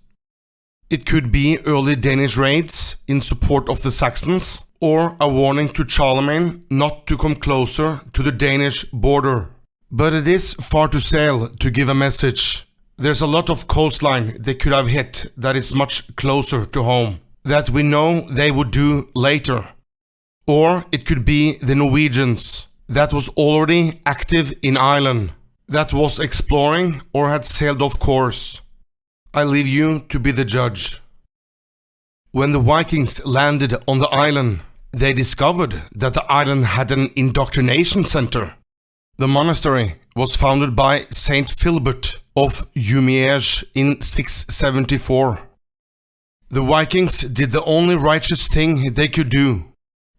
It could be early Danish raids in support of the Saxons, or a warning to Charlemagne not to come closer to the Danish border. But it is far to sail to give a message. There's a lot of coastline they could have hit that is much closer to home, that we know they would do later. Or it could be the Norwegians, that was already active in Ireland. that was exploring or had sailed off course. I leave you to be the judge. When the Vikings landed on the island, they discovered that the island had an indoctrination center. The monastery was founded by Saint Philbert of Jumièges in 674. The Vikings did the only righteous thing they could do: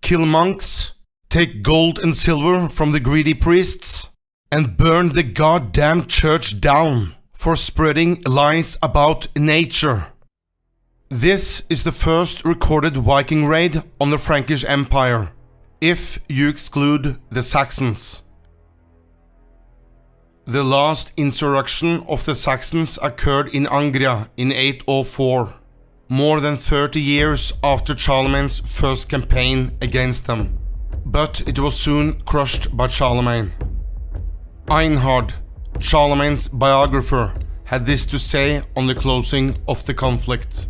kill monks, take gold and silver from the greedy priests, and burn the goddamn church down for spreading lies about nature. This is the first recorded Viking raid on the Frankish Empire, if you exclude the Saxons. The last insurrection of the Saxons occurred in Angria in 804, more than 30 years after Charlemagne's first campaign against them, but it was soon crushed by Charlemagne. Einhard, Charlemagne's biographer, had this to say on the closing of the conflict.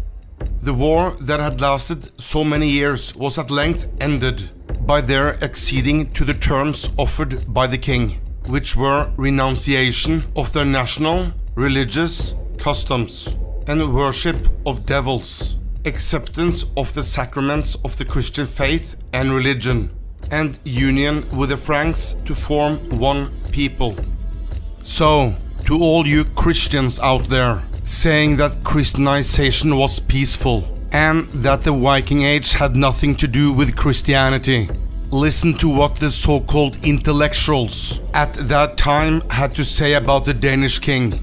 The war that had lasted so many years was at length ended by their acceding to the terms offered by the king, which were renunciation of their national, religious customs and worship of devils, acceptance of the sacraments of the Christian faith and religion, and union with the Franks to form one people. So, to all you Christians out there saying that Christianization was peaceful and that the Viking Age had nothing to do with Christianity, listen to what the so-called intellectuals at that time had to say about the Danish king.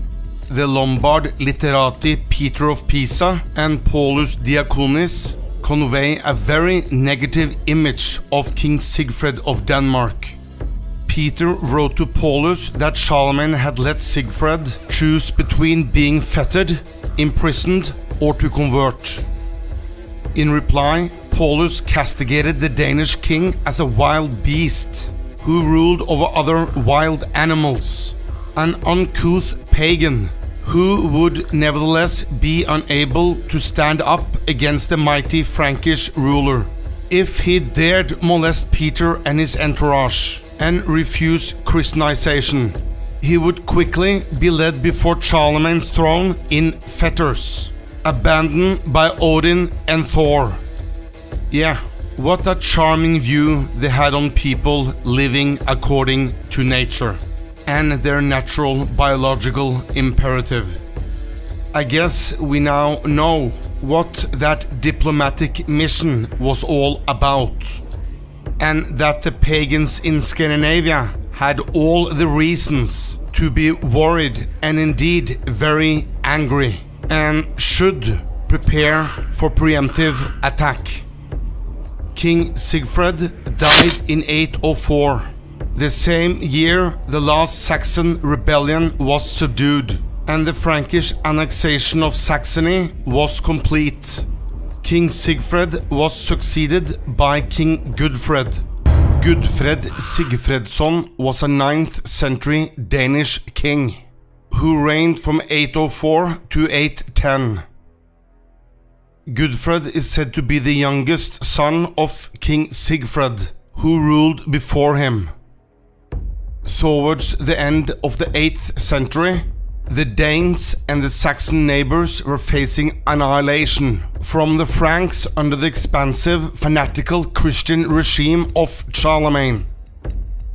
The Lombard literati Peter of Pisa and Paulus Diaconis convey a very negative image of King Sigfred of Denmark. Peter wrote to Paulus that Charlemagne had let Sigfred choose between being fettered, imprisoned, or to convert. In reply, Paulus castigated the Danish king as a wild beast who ruled over other wild animals, an uncouth pagan who would nevertheless be unable to stand up against the mighty Frankish ruler. If he dared molest Peter and his entourage and refuse Christianization, he would quickly be led before Charlemagne's throne in fetters, abandoned by Odin and Thor. Yeah, what a charming view they had on people living according to nature and their natural biological imperative. I guess we now know what that diplomatic mission was all about, and that the pagans in Scandinavia had all the reasons to be worried and indeed very angry, and should prepare for preemptive attack. King Sigfred died in 804. The same year the last Saxon rebellion was subdued and the Frankish annexation of Saxony was complete. King Sigfred was succeeded by King Gudfred. Gudfred Sigfredsson was a 9th century Danish king who reigned from 804 to 810. Gudfred is said to be the youngest son of King Sigfred, who ruled before him. Towards the end of the 8th century, the Danes and the Saxon neighbors were facing annihilation from the Franks under the expansive, fanatical Christian regime of Charlemagne.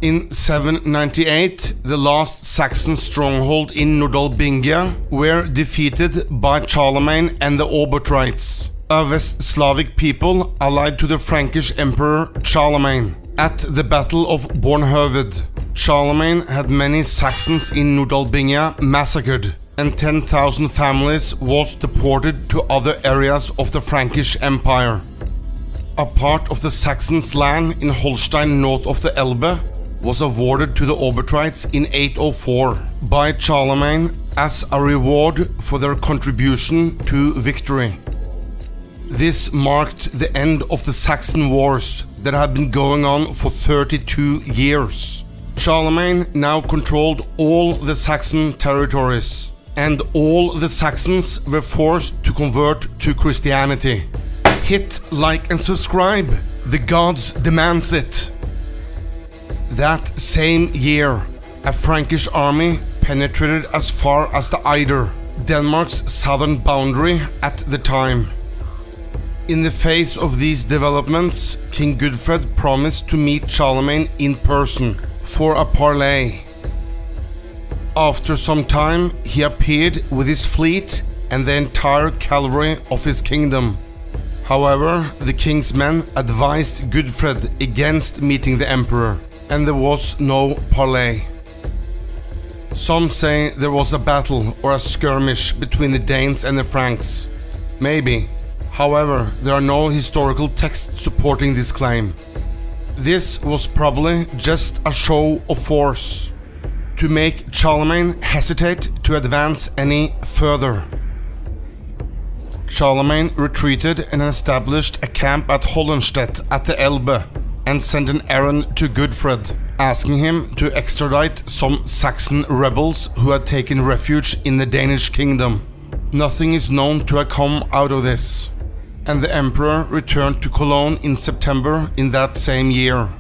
In 798, the last Saxon stronghold in Nordalbingia were defeated by Charlemagne and the Obotrites, a West Slavic people allied to the Frankish Emperor Charlemagne, at the Battle of Bornhöved. Charlemagne had many Saxons in Nordalbingia massacred, and 10,000 families was deported to other areas of the Frankish Empire. A part of the Saxons' land in Holstein north of the Elbe was awarded to the Obotrites in 804 by Charlemagne as a reward for their contribution to victory. This marked the end of the Saxon Wars that had been going on for 32 years. Charlemagne now controlled all the Saxon territories, and all the Saxons were forced to convert to Christianity. Hit like and subscribe, the gods demands it. That same year, a Frankish army penetrated as far as the Eider, Denmark's southern boundary at the time. In the face of these developments, King Gudfred promised to meet Charlemagne in person for a parley. After some time, he appeared with his fleet and the entire cavalry of his kingdom. However, the king's men advised Gudfred against meeting the emperor, and there was no parley. Some say there was a battle or a skirmish between the Danes and the Franks. Maybe. However, there are no historical texts supporting this claim. This was probably just a show of force, to make Charlemagne hesitate to advance any further. Charlemagne retreated and established a camp at Hollenstedt at the Elbe and sent an errand to Gudfred, asking him to extradite some Saxon rebels who had taken refuge in the Danish kingdom. Nothing is known to have come out of this, and the emperor returned to Cologne in September in that same year.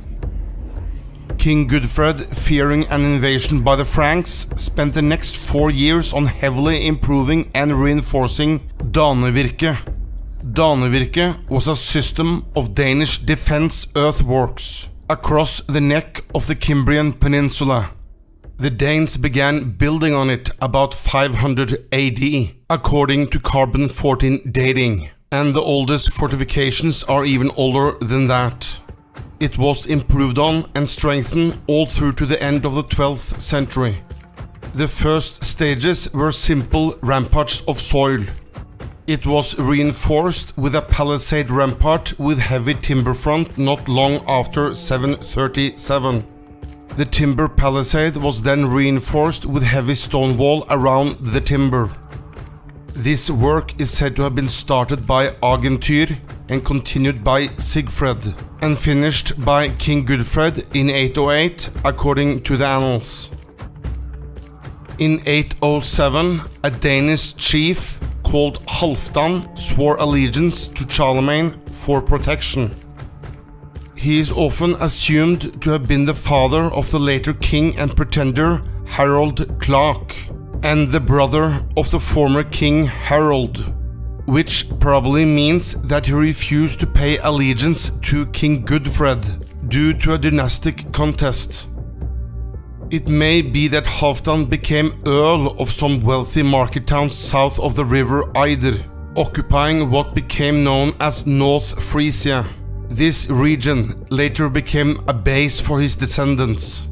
King Gudfred, fearing an invasion by the Franks, spent the next 4 years on heavily improving and reinforcing Danevirke. Danevirke was a system of Danish defense earthworks across the neck of the Cimbrian Peninsula. The Danes began building on it about 500 AD, according to carbon-14 dating, and the oldest fortifications are even older than that. It was improved on and strengthened all through to the end of the 12th century. The first stages were simple ramparts of soil. It was reinforced with a palisade rampart with heavy timber front not long after 737. The timber palisade was then reinforced with heavy stone wall around the timber. This work is said to have been started by Agentyr and continued by Sigfred, and finished by King Gudfred in 808 according to the annals. In 807, a Danish chief called Halfdan swore allegiance to Charlemagne for protection. He is often assumed to have been the father of the later king and pretender Harald Klak, and the brother of the former king Harold, which probably means that he refused to pay allegiance to King Gudfred due to a dynastic contest. It may be that Halfdan became earl of some wealthy market towns south of the river Eider, occupying what became known as North Frisia. This region later became a base for his descendants.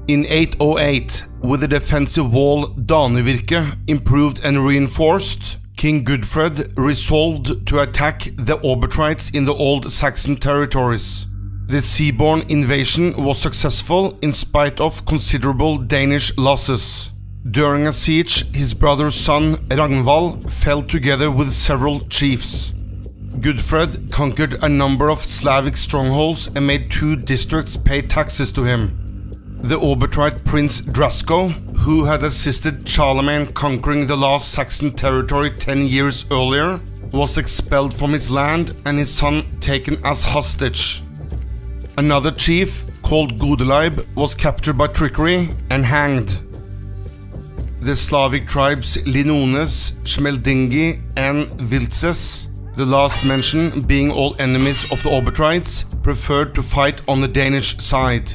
In 808, with the defensive wall Danevirke improved and reinforced, King Gudfred resolved to attack the Obertrites in the old Saxon territories. The seaborne invasion was successful in spite of considerable Danish losses. During a siege, his brother's son Ragnvald fell together with several chiefs. Gudfred conquered a number of Slavic strongholds and made 2 districts pay taxes to him. The Obertrite Prince Drasko, who had assisted Charlemagne conquering the last Saxon territory 10 years earlier, was expelled from his land and his son taken as hostage. Another chief, called Godeleib, was captured by trickery and hanged. The Slavic tribes Linones, Schmeldingi and Viltses, the last mentioned being all enemies of the Obertrites, preferred to fight on the Danish side.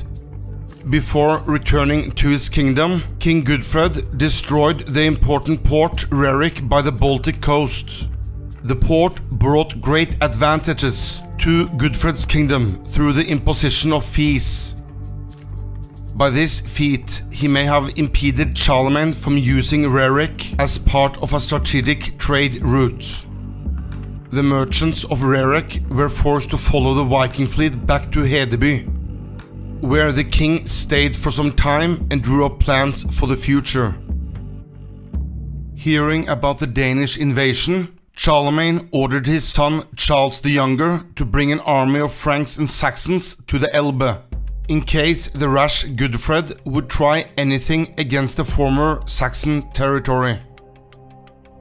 Before returning to his kingdom, King Gudfred destroyed the important port Rerik by the Baltic coast. The port brought great advantages to Gudfred's kingdom through the imposition of fees. By this feat, he may have impeded Charlemagne from using Rerik as part of a strategic trade route. The merchants of Rerik were forced to follow the Viking fleet back to Hedeby, where the king stayed for some time and drew up plans for the future. Hearing about the Danish invasion, Charlemagne ordered his son Charles the Younger to bring an army of Franks and Saxons to the Elbe, in case the rash Gudfred would try anything against the former Saxon territory.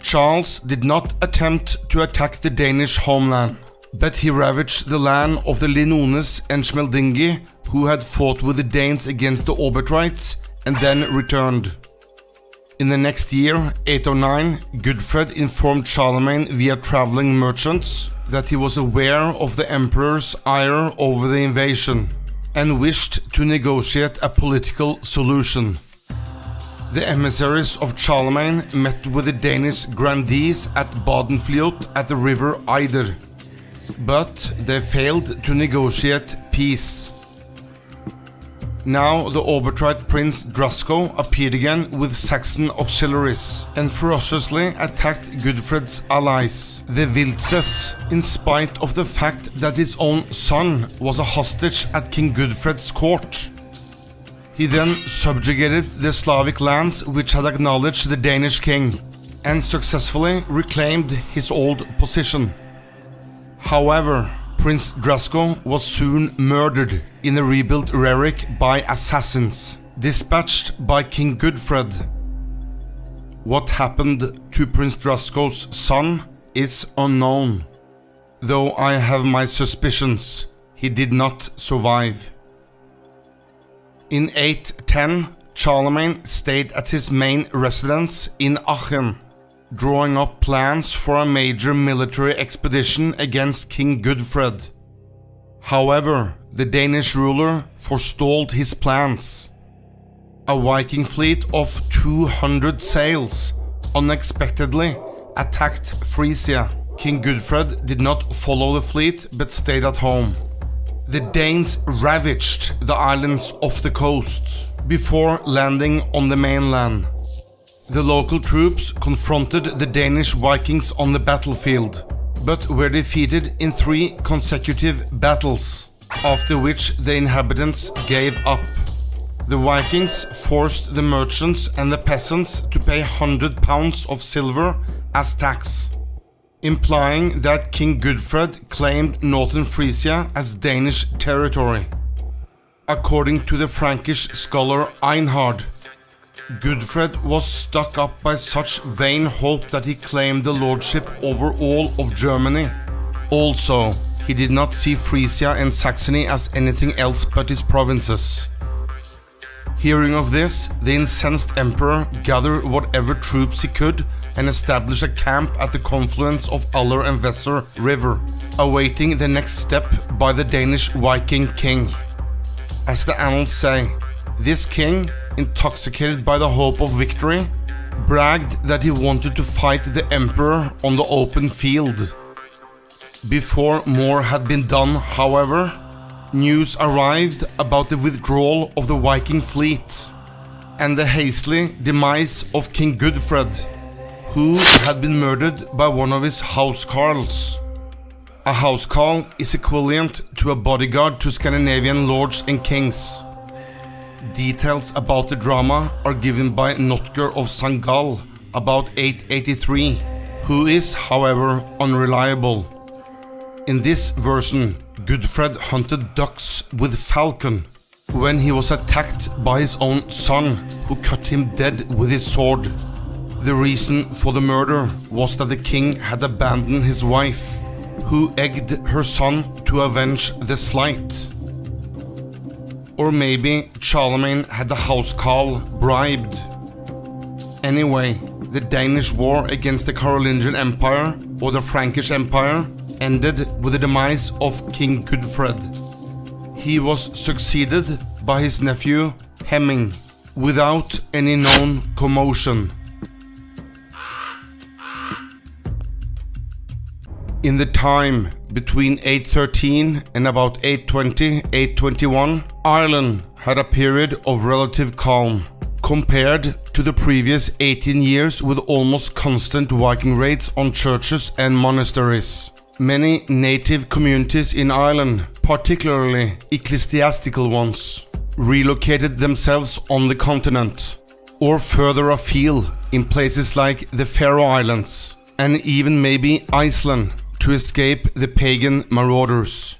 Charles did not attempt to attack the Danish homeland, but he ravaged the land of the Linones and Schmeldingi, who had fought with the Danes against the Obertrites, and then returned. In the next year, 809, Gudfred informed Charlemagne via traveling merchants that he was aware of the emperor's ire over the invasion and wished to negotiate a political solution. The emissaries of Charlemagne met with the Danish grandees at Badenflot at the river Eider, but they failed to negotiate peace. Now the overtried Prince Drasko appeared again with Saxon auxiliaries and ferociously attacked Gudfred's allies, the Wiltzes, in spite of the fact that his own son was a hostage at King Gudfred's court. He then subjugated the Slavic lands which had acknowledged the Danish king and successfully reclaimed his old position. However, Prince Drasko was soon murdered in the rebuilt Rerick by assassins, dispatched by King Gudfred. What happened to Prince Drasko's son is unknown, though I have my suspicions he did not survive. In 810, Charlemagne stayed at his main residence in Aachen, drawing up plans for a major military expedition against King Gudfred. However, the Danish ruler forestalled his plans. A Viking fleet of 200 sails unexpectedly attacked Frisia. King Gudfred did not follow the fleet but stayed at home. The Danes ravaged the islands off the coast before landing on the mainland. The local troops confronted the Danish Vikings on the battlefield, but were defeated in 3 consecutive battles, after which the inhabitants gave up. The Vikings forced the merchants and the peasants to pay 100 pounds of silver as tax, implying that King Gudfred claimed northern Frisia as Danish territory. According to the Frankish scholar Einhard, Gudfred was stuck up by such vain hope that he claimed the lordship over all of Germany. Also, he did not see Frisia and Saxony as anything else but his provinces. Hearing of this, the incensed emperor gathered whatever troops he could and established a camp at the confluence of Aller and Weser River, awaiting the next step by the Danish Viking king. As the annals say, this king, intoxicated by the hope of victory, bragged that he wanted to fight the emperor on the open field. Before more had been done, however, news arrived about the withdrawal of the Viking fleet and the hasty demise of King Gudfred, who had been murdered by one of his housecarls. A housecarl is equivalent to a bodyguard to Scandinavian lords and kings. Details about the drama are given by Notker of St. Gall about 883, who is, however, unreliable. In this version, Gudfred hunted ducks with falcon when he was attacked by his own son, who cut him dead with his sword. The reason for the murder was that the king had abandoned his wife, who egged her son to avenge the slight. Or maybe Charlemagne had the housecarl bribed. Anyway, the Danish war against the Carolingian Empire, or the Frankish Empire, ended with the demise of King Gudfred. He was succeeded by his nephew Hemming, without any known commotion. In the time between 813 and about 820-821, Ireland had a period of relative calm, compared to the previous 18 years with almost constant Viking raids on churches and monasteries. Many native communities in Ireland, particularly ecclesiastical ones, relocated themselves on the continent, or further afield in places like the Faroe Islands, and even maybe Iceland, to escape the pagan marauders.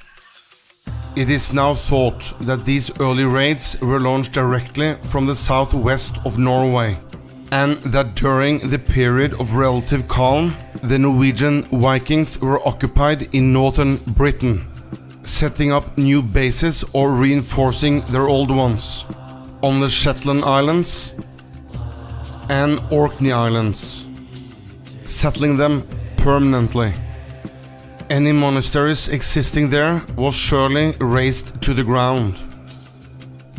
It is now thought that these early raids were launched directly from the southwest of Norway, and that during the period of relative calm, the Norwegian Vikings were occupied in northern Britain, setting up new bases or reinforcing their old ones. on the Shetland Islands and Orkney Islands, settling them permanently. Any monasteries existing there was surely razed to the ground.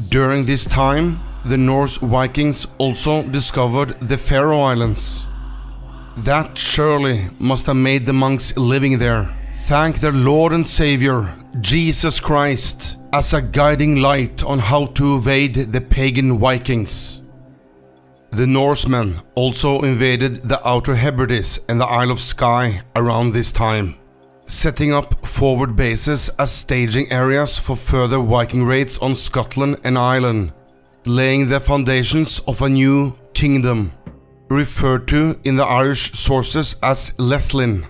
During this time, the Norse Vikings also discovered the Faroe Islands. That surely must have made the monks living there thank their Lord and Savior, Jesus Christ, as a guiding light on how to evade the pagan Vikings. The Norsemen also invaded the Outer Hebrides and the Isle of Skye around this time, setting up forward bases as staging areas for further Viking raids on Scotland and Ireland, laying the foundations of a new kingdom, referred to in the Irish sources as Lethlin.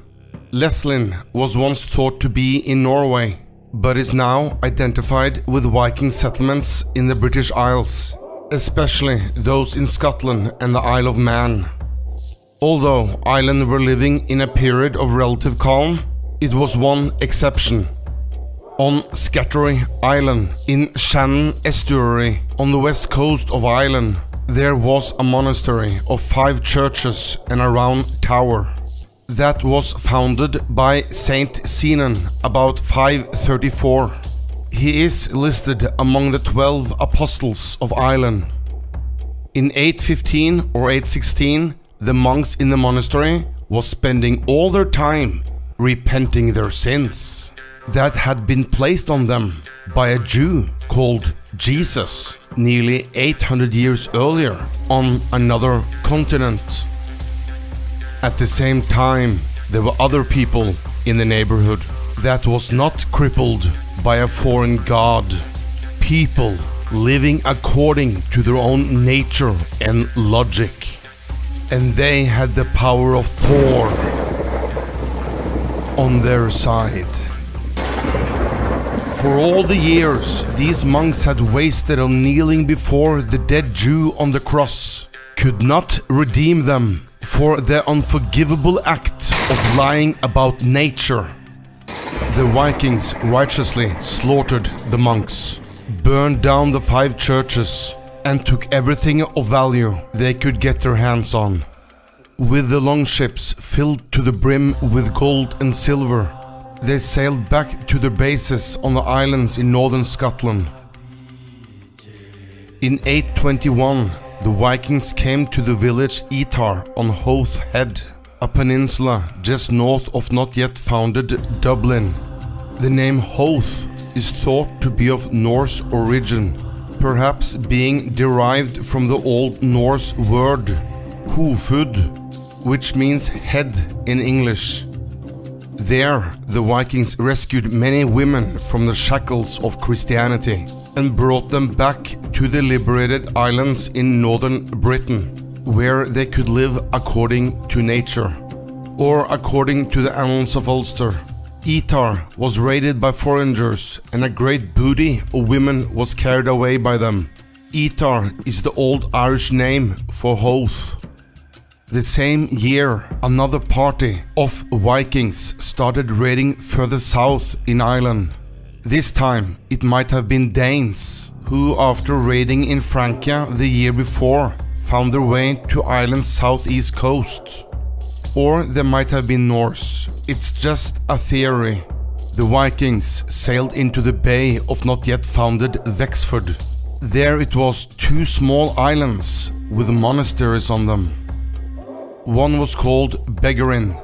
Lethlin was once thought to be in Norway, but is now identified with Viking settlements in the British Isles, especially those in Scotland and the Isle of Man. Although Ireland were living in a period of relative calm, it was one exception. On Scattery Island in Shannon Estuary on the west coast of Ireland, there was a monastery of 5 churches and a round tower that was founded by Saint Sinan about 534. He is listed among the 12 apostles of Ireland. In 815 or 816, the monks in the monastery was spending all their time repenting their sins that had been placed on them by a Jew called Jesus nearly 800 years earlier on another continent. At the same time, there were other people in the neighborhood that was not crippled by a foreign god. People living according to their own nature and logic. And they had the power of Thor on their side. For all the years these monks had wasted on kneeling before the dead Jew on the cross could not redeem them for their unforgivable act of lying about nature. The Vikings righteously slaughtered the monks, burned down the 5 churches, and took everything of value they could get their hands on. With the longships filled to the brim with gold and silver, they sailed back to their bases on the islands in northern Scotland. In 821, the Vikings came to the village Etar on Howth Head, a peninsula just north of not yet founded Dublin. The name Howth is thought to be of Norse origin, perhaps being derived from the Old Norse word hufud, which means head in English. There, the Vikings rescued many women from the shackles of Christianity and brought them back to the liberated islands in northern Britain, where they could live according to nature, or according to the Annals of Ulster. Etar was raided by foreigners, and a great booty of women was carried away by them. Etar is the old Irish name for Howth. The same year, another party of Vikings started raiding further south in Ireland. This time, it might have been Danes, who after raiding in Francia the year before, found their way to Ireland's southeast coast. Or they might have been Norse. It's just a theory. The Vikings sailed into the bay of not yet founded Wexford. There it was 2 small islands with monasteries on them. One was called Begarin.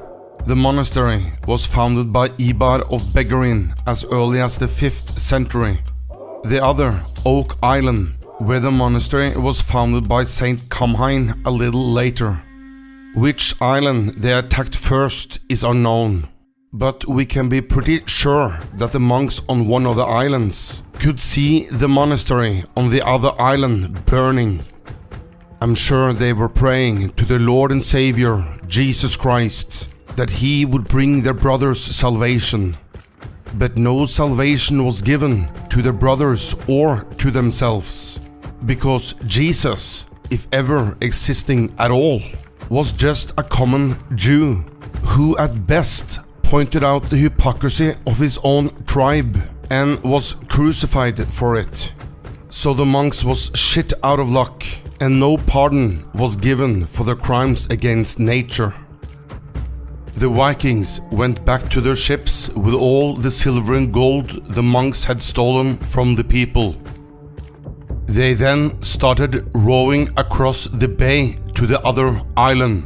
The monastery was founded by Ibar of Begarin as early as the 5th century. The other, Oak Island, where the monastery was founded by Saint Camhain a little later. Which island they attacked first is unknown, but we can be pretty sure that the monks on one of the islands could see the monastery on the other island burning. I'm sure they were praying to the Lord and Savior, Jesus Christ, that He would bring their brothers salvation. But no salvation was given to their brothers or to themselves, because Jesus, if ever existing at all, was just a common Jew, who at best pointed out the hypocrisy of his own tribe and was crucified for it. So the monks was shit out of luck, and no pardon was given for their crimes against nature. The Vikings went back to their ships with all the silver and gold the monks had stolen from the people. They then started rowing across the bay to the other island,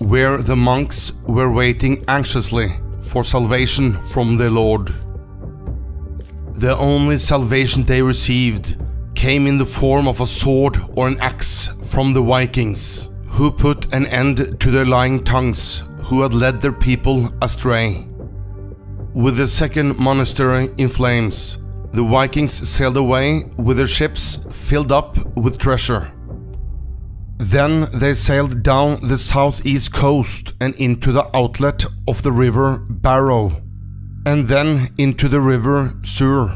where the monks were waiting anxiously for salvation from their Lord. The only salvation they received came in the form of a sword or an axe from the Vikings, who put an end to their lying tongues, who had led their people astray. With the second monastery in flames, the Vikings sailed away with their ships filled up with treasure. Then they sailed down the southeast coast and into the outlet of the river Barrow, and then into the river Sur,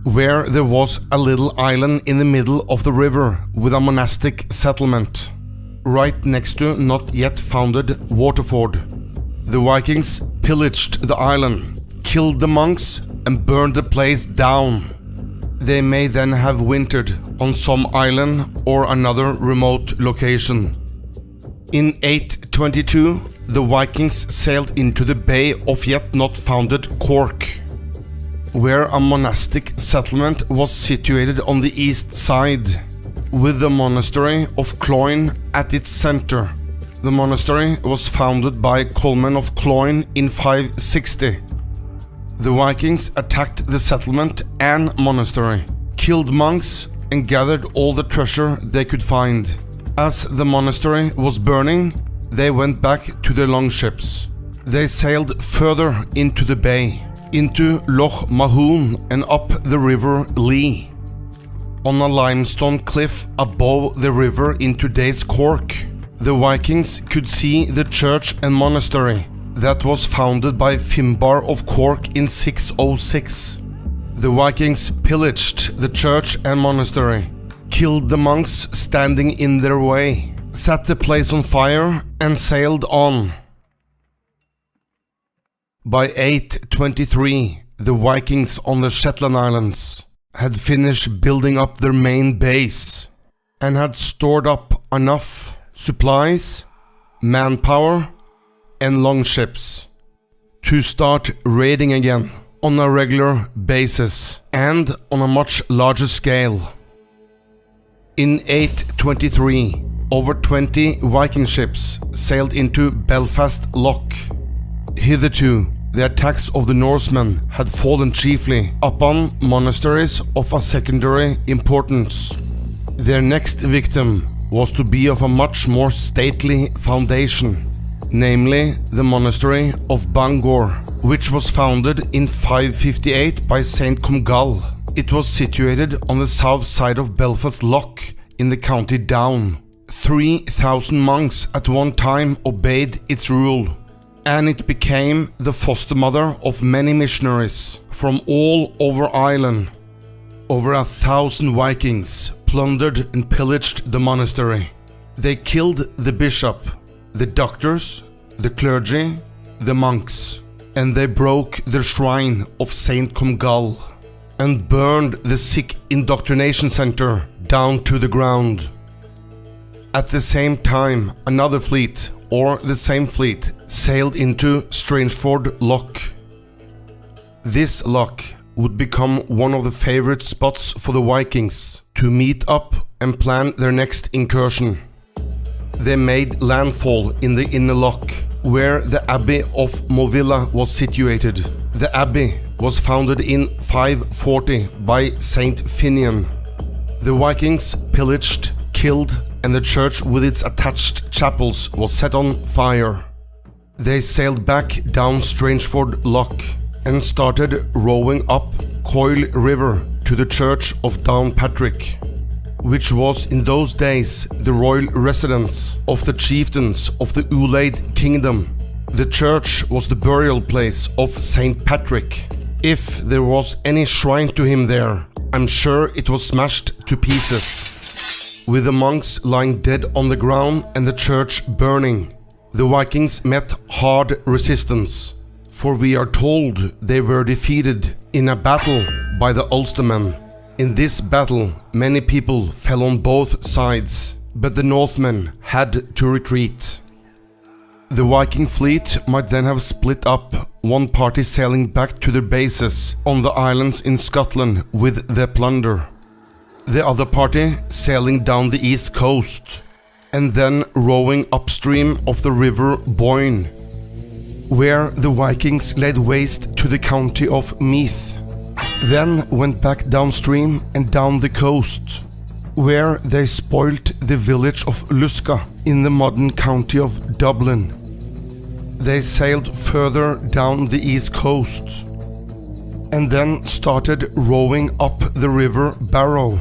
where there was a little island in the middle of the river with a monastic settlement, right next to not yet founded Waterford. The Vikings pillaged the island, killed the monks, and burned the place down. They may then have wintered on some island or another remote location. In 822, the Vikings sailed into the bay of yet not founded Cork, where a monastic settlement was situated on the east side, with the monastery of Cloyne at its center. The monastery was founded by Colman of Cloyne in 560. The Vikings attacked the settlement and monastery, killed monks, and gathered all the treasure they could find. As the monastery was burning, they went back to their longships. They sailed further into the bay, into Loch Mahoon and up the river Lee. On a limestone cliff above the river in today's Cork, the Vikings could see the church and monastery that was founded by Finbar of Cork in 606. The Vikings pillaged the church and monastery, killed the monks standing in their way, set the place on fire, and sailed on. By 823, the Vikings on the Shetland Islands had finished building up their main base and had stored up enough supplies, manpower, and longships to start raiding again on a regular basis and on a much larger scale. In 823, over 20 Viking ships sailed into Belfast Loch. Hitherto, the attacks of the Norsemen had fallen chiefly upon monasteries of a secondary importance. Their next victim was to be of a much more stately foundation, namely the monastery of Bangor, which was founded in 558 by Saint Comgall. It was situated on the south side of Belfast Loch in the county Down. 3,000 monks at one time obeyed its rule, and it became the foster mother of many missionaries from all over Ireland. Over 1,000 Vikings plundered and pillaged the monastery. They killed the bishop, the doctors, the clergy, the monks, and they broke the shrine of Saint Comgall and burned the Sikh indoctrination center down to the ground. At the same time, another fleet, or the same fleet, sailed into Strangeford Loch. This loch would become one of the favorite spots for the Vikings to meet up and plan their next incursion. They made landfall in the inner loch, where the Abbey of Movilla was situated. The abbey was founded in 540 by Saint Finian. The Vikings pillaged, killed, and the church with its attached chapels was set on fire. They sailed back down Strangeford Loch and started rowing up Coyle River to the church of Downpatrick, which was in those days the royal residence of the chieftains of the Ulaid kingdom. The church was the burial place of Saint Patrick. If there was any shrine to him there, I'm sure it was smashed to pieces, with the monks lying dead on the ground and the church burning. The Vikings met hard resistance, for we are told they were defeated in a battle by the Ulstermen. In this battle, many people fell on both sides, but the Northmen had to retreat. The Viking fleet might then have split up, one party sailing back to their bases on the islands in Scotland with their plunder, the other party sailing down the east coast, and then rowing upstream of the river Boyne, where the Vikings laid waste to the county of Meath, then went back downstream and down the coast, where they spoilt the village of Luska in the modern county of Dublin. They sailed further down the east coast, and then started rowing up the river Barrow.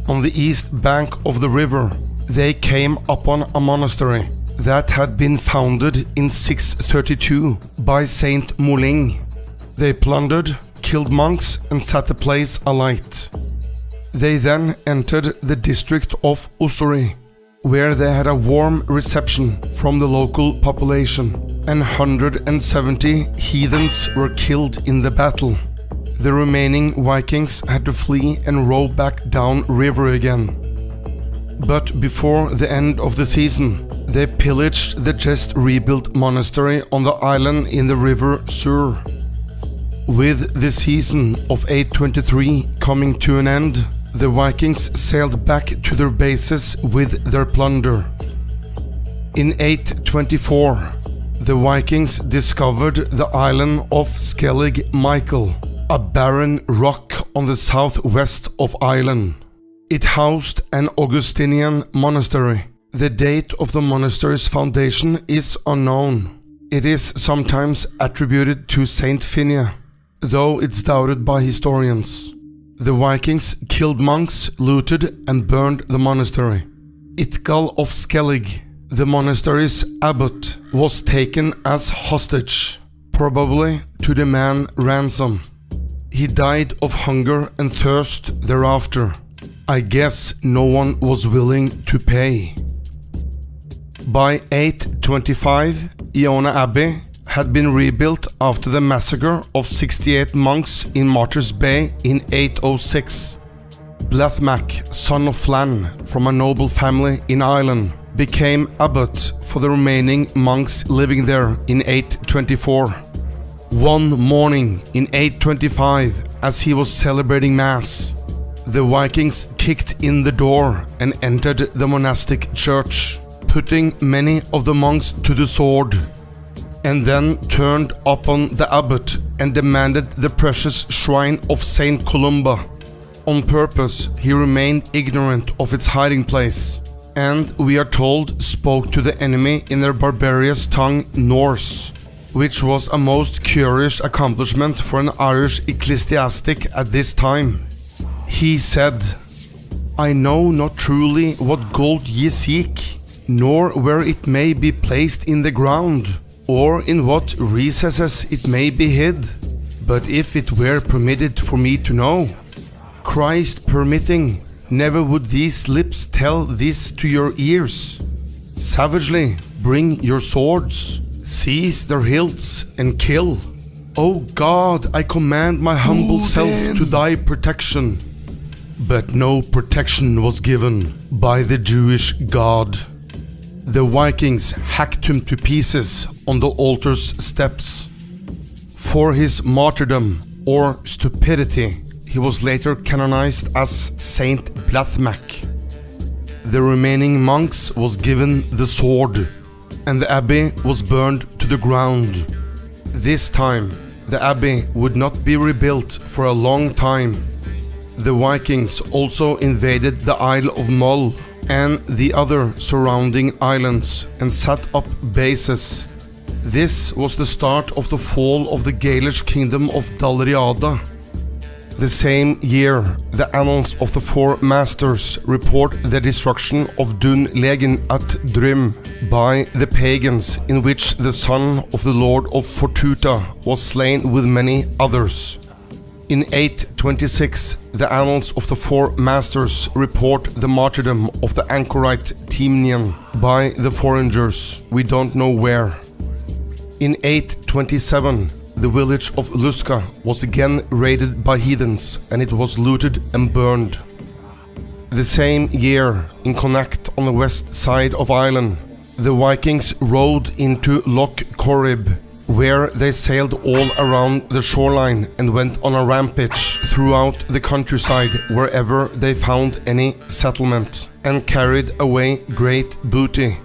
On the east bank of the river, they came upon a monastery that had been founded in 632 by Saint Moling. They plundered, killed monks and set the place alight. They then entered the district of Ossory, where they had a warm reception from the local population, and 170 heathens were killed in the battle. The remaining Vikings had to flee and row back down river again. But before the end of the season, they pillaged the just rebuilt monastery on the island in the river Sur. With the season of 823 coming to an end, the Vikings sailed back to their bases with their plunder. In 824, the Vikings discovered the island of Skellig Michael, a barren rock on the southwest of Ireland. It housed an Augustinian monastery. The date of the monastery's foundation is unknown. It is sometimes attributed to Saint Finnea, though it's doubted by historians. The Vikings killed monks, looted and burned the monastery. Itgal of Skellig, the monastery's abbot, was taken as hostage, probably to demand ransom. He died of hunger and thirst thereafter. I guess no one was willing to pay. By 825, Iona Abbey had been rebuilt after the massacre of 68 monks in Martyrs Bay in 806. Blathmac, son of Flann, from a noble family in Ireland, became abbot for the remaining monks living there in 824. One morning in 825, as he was celebrating Mass, the Vikings kicked in the door and entered the monastic church, putting many of the monks to the sword, and then turned upon the abbot and demanded the precious shrine of Saint Columba. On purpose, he remained ignorant of its hiding place, and we are told spoke to the enemy in their barbarous tongue Norse, which was a most curious accomplishment for an Irish ecclesiastic at this time. He said, "I know not truly what gold ye seek, nor where it may be placed in the ground, or in what recesses it may be hid. But if it were permitted for me to know, Christ permitting, never would these lips tell this to your ears. Savagely bring your swords, seize their hilts and kill. O God, I command my humble self to thy protection." But no protection was given by the Jewish God. The Vikings hacked him to pieces on the altar's steps. For his martyrdom or stupidity, he was later canonized as Saint Blathmac. The remaining monks was given the sword, and the abbey was burned to the ground. This time, the abbey would not be rebuilt for a long time. The Vikings also invaded the Isle of Mull and the other surrounding islands and set up bases. This was the start of the fall of the Gaelish kingdom of Dalriada. The same year, the Annals of the Four Masters report the destruction of Dunlegen at Drym by the pagans, in which the son of the Lord of Fortuta was slain with many others. In 826, the Annals of the Four Masters report the martyrdom of the anchorite Timnian by the foragers, we don't know where. In 827, the village of Luska was again raided by heathens and it was looted and burned. The same year, in Connacht on the west side of Ireland, the Vikings rode into Loch Corrib, where they sailed all around the shoreline and went on a rampage throughout the countryside wherever they found any settlement, and carried away great booty.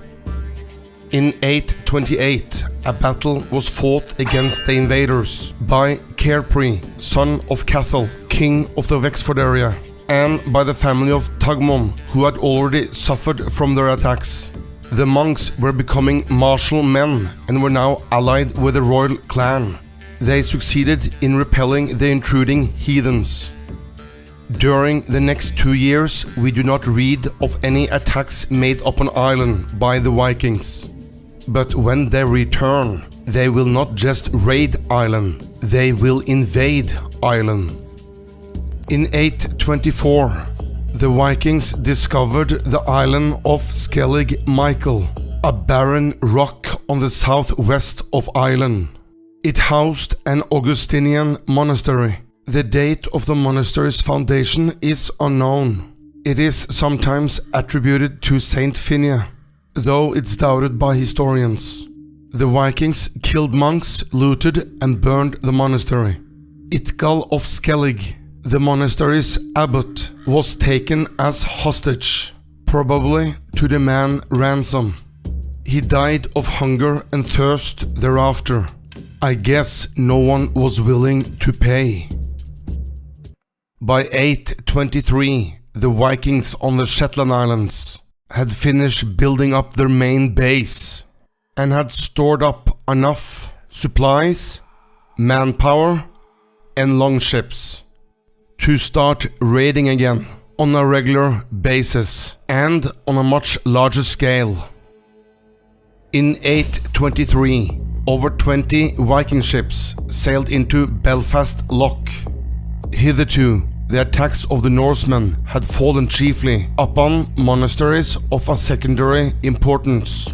In 828, a battle was fought against the invaders by Cairpri, son of Cathal, king of the Wexford area, and by the family of Tagmon, who had already suffered from their attacks. The monks were becoming martial men and were now allied with the royal clan. They succeeded in repelling the intruding heathens. During the next 2 years, we do not read of any attacks made upon Ireland by the Vikings. But when they return, they will not just raid Ireland, they will invade Ireland. In 824, the Vikings discovered the island of Skellig Michael, a barren rock on the southwest of Ireland. It housed an Augustinian monastery. The date of the monastery's foundation is unknown. It is sometimes attributed to Saint Finnea, though it's doubted by historians. The Vikings killed monks, looted and burned the monastery. Itgal of Skellig, the monastery's abbot, was taken as hostage, probably to demand ransom. He died of hunger and thirst thereafter. I guess no one was willing to pay. By 823, the Vikings on the Shetland Islands had finished building up their main base and had stored up enough supplies, manpower and longships to start raiding again on a regular basis and on a much larger scale. In 823, over 20 Viking ships sailed into Belfast Loch. Hitherto, the attacks of the Norsemen had fallen chiefly upon monasteries of a secondary importance.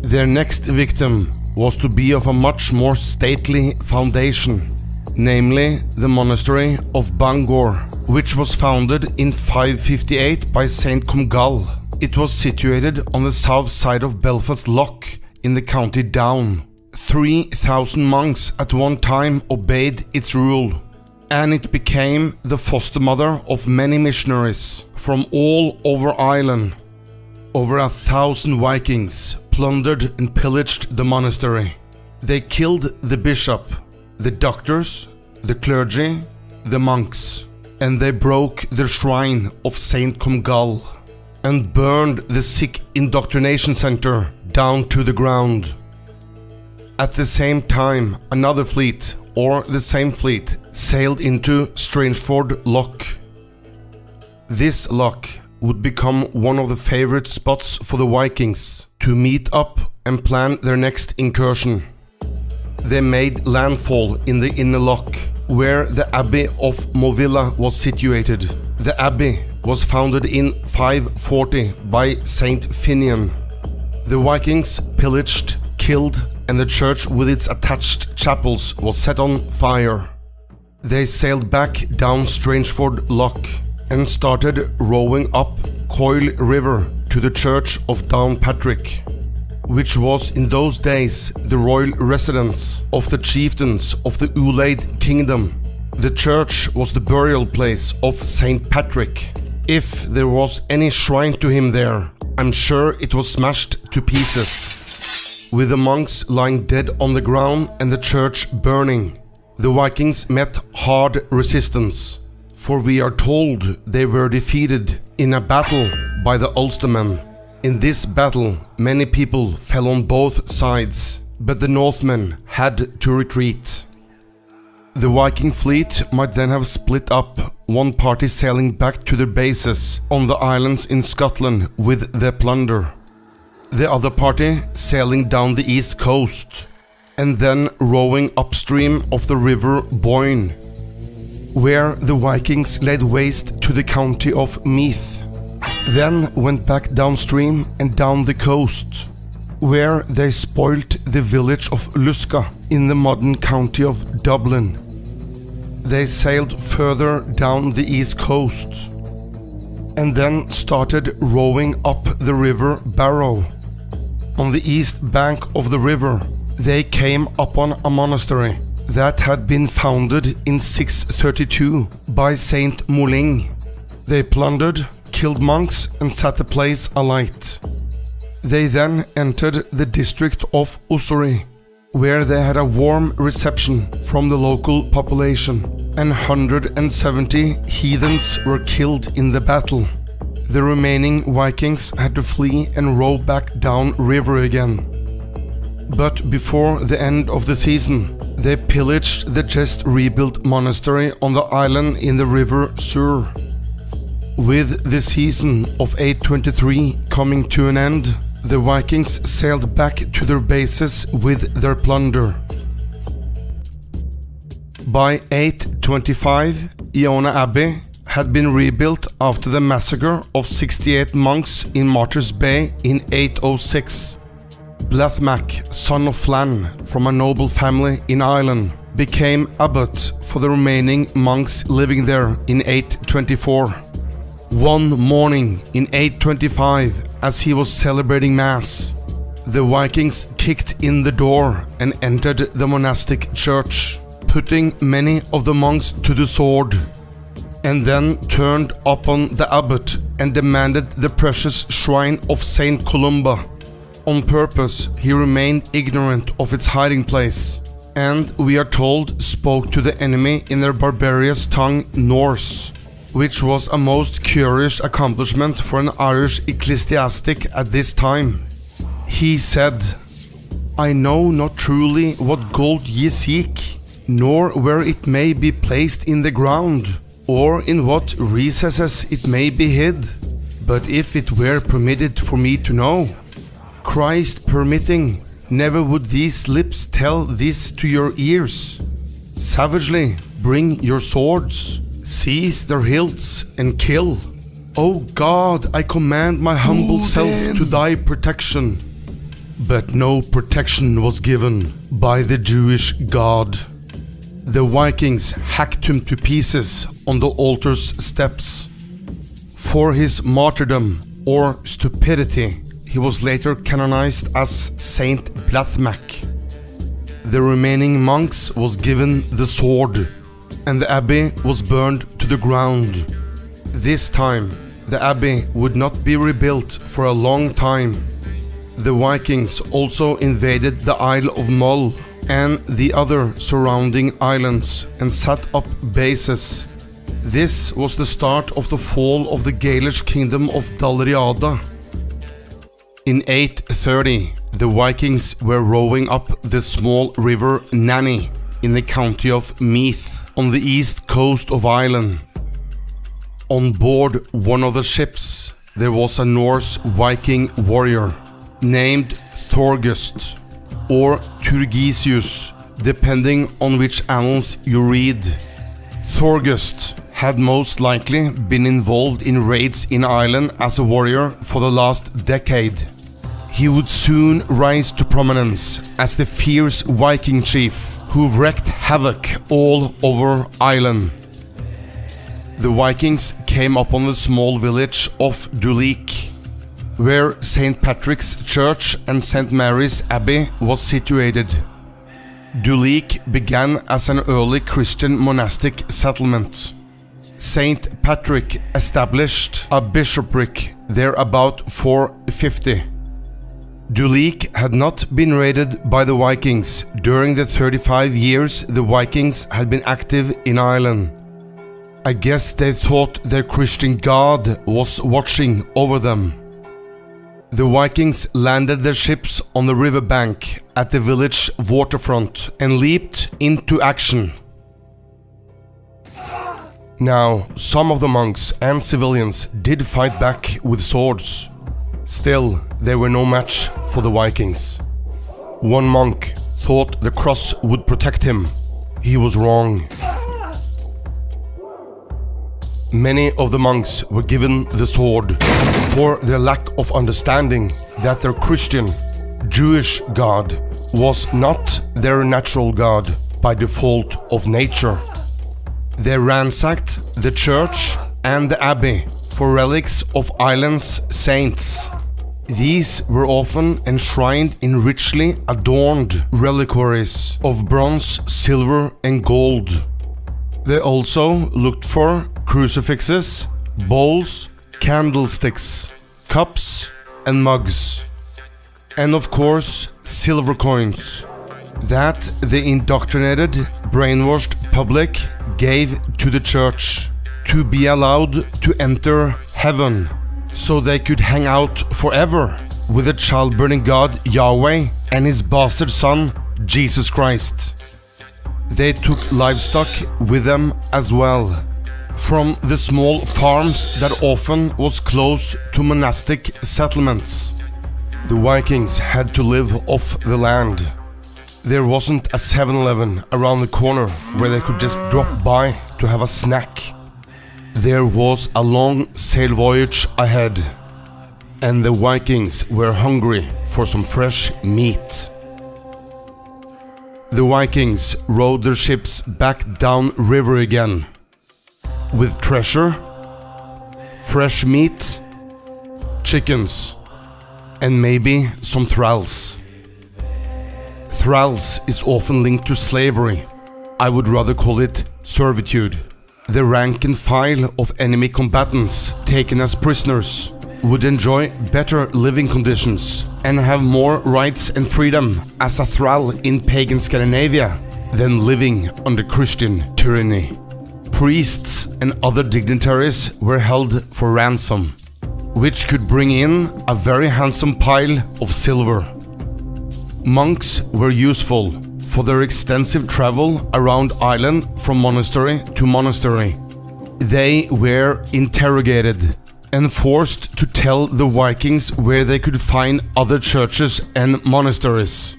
Their next victim was to be of a much more stately foundation, namely the monastery of Bangor, which was founded in 558 by Saint Comgall. It was situated on the south side of Belfast Loch in the county Down. 3,000 monks at one time obeyed its rule, and it became the foster mother of many missionaries from all over Ireland. Over 1,000 Vikings plundered and pillaged the monastery. They killed the bishop, the doctors, the clergy, the monks, and they broke the shrine of Saint Comgall and burned the Sikh indoctrination center down to the ground. At the same time, another fleet, or the same fleet, sailed into Strangeford Loch. This loch would become one of the favorite spots for the Vikings to meet up and plan their next incursion. They made landfall in the inner loch, where the Abbey of Movilla was situated. The abbey was founded in 540 by Saint Finian. The Vikings pillaged, killed, and the church with its attached chapels was set on fire. They sailed back down Strangeford Loch and started rowing up Coyle River to the church of Downpatrick, which was in those days the royal residence of the chieftains of the Ulaid kingdom. The church was the burial place of Saint Patrick. If there was any shrine to him there, I'm sure it was smashed to pieces, with the monks lying dead on the ground and the church burning. The Vikings met hard resistance, for we are told they were defeated in a battle by the Ulstermen. In this battle, many people fell on both sides, but the Northmen had to retreat. The Viking fleet might then have split up, one party sailing back to their bases on the islands in Scotland with their plunder, the other party sailing down the east coast, and then rowing upstream of the river Boyne, where the Vikings laid waste to the county of Meath. Then went back downstream and down the coast. where they spoilt the village of Luska in the modern county of Dublin. They sailed further down the east coast and then started rowing up the river Barrow. On the east bank of the river, they came upon a monastery that had been founded in 632 by Saint Moling. They plundered, killed monks and set the place alight. They then entered the district of Ossory, where they had a warm reception from the local population, and 170 heathens were killed in the battle. The remaining Vikings had to flee and row back down river again. But before the end of the season, they pillaged the just rebuilt monastery on the island in the river Sur. With the season of 823 coming to an end, the Vikings sailed back to their bases with their plunder. By 825, Iona Abbey had been rebuilt after the massacre of 68 monks in Martyrs Bay in 806. Blathmac, son of Flann, from a noble family in Ireland, became abbot for the remaining monks living there in 824. One morning in 825, as he was celebrating Mass, the Vikings kicked in the door and entered the monastic church, putting many of the monks to the sword, and then turned upon the abbot and demanded the precious shrine of Saint Columba. On purpose, he remained ignorant of its hiding place, and we are told spoke to the enemy in their barbarous tongue Norse, which was a most curious accomplishment for an Irish ecclesiastic at this time. He said, "I know not truly what gold ye seek, nor where it may be placed in the ground, or in what recesses it may be hid. But if it were permitted for me to know, Christ permitting, never would these lips tell this to your ears. Savagely bring your swords, seize their hilts and kill. O God, I command my humble self to thy protection." But no protection was given by the Jewish God. The Vikings hacked him to pieces on the altar's steps. For his martyrdom or stupidity, he was later canonized as Saint Blathmac. The remaining monks was given the sword, and the abbey was burned to the ground. This time, the abbey would not be rebuilt for a long time. The Vikings also invaded the Isle of Mull and the other surrounding islands and set up bases. This was the start of the fall of the Galish kingdom of Dalriada. In 830, the Vikings were rowing up the small river Nanny in the county of Meath on the east coast of Ireland. On board one of the ships, there was a Norse Viking warrior named Thorgest or Turgisius, depending on which annals you read. Thorgest had most likely been involved in raids in Ireland as a warrior for the last decade. He would soon rise to prominence as the fierce Viking chief who wreaked havoc all over Ireland. The Vikings came upon the small village of Duleek, where St. Patrick's Church and St. Mary's Abbey was situated. Duleek began as an early Christian monastic settlement. St. Patrick established a bishopric there about 450. Duleek had not been raided by the Vikings during the 35 years the Vikings had been active in Ireland. I guess they thought their Christian God was watching over them. The Vikings landed their ships on the riverbank at the village waterfront and leaped into action. Now, some of the monks and civilians did fight back with swords. Still, they were no match for the Vikings. One monk thought the cross would protect him. He was wrong. Many of the monks were given the sword for their lack of understanding that their Christian Jewish God was not their natural God by default of nature. They ransacked the church and the abbey for relics of island's saints. These were often enshrined in richly adorned reliquaries of bronze, silver, and gold. They also looked for crucifixes, bowls, candlesticks, cups, and mugs. And of course, silver coins that the indoctrinated, brainwashed public gave to the church to be allowed to enter heaven, so they could hang out forever with the child-burning God Yahweh and his bastard son Jesus Christ. They took livestock with them as well, from the small farms that often was close to monastic settlements. The Vikings had to live off the land. There wasn't a 7-Eleven around the corner where they could just drop by to have a snack. There was a long sail voyage ahead, and the Vikings were hungry for some fresh meat. The Vikings rowed their ships back down river again, with treasure, fresh meat, chickens, and maybe some thralls. Thralls is often linked to slavery. I would rather call it servitude. The rank and file of enemy combatants taken as prisoners would enjoy better living conditions and have more rights and freedom as a thrall in pagan Scandinavia than living under Christian tyranny. Priests and other dignitaries were held for ransom, which could bring in a very handsome pile of silver. Monks were useful for their extensive travel around island from monastery to monastery. They were interrogated and forced to tell the Vikings where they could find other churches and monasteries.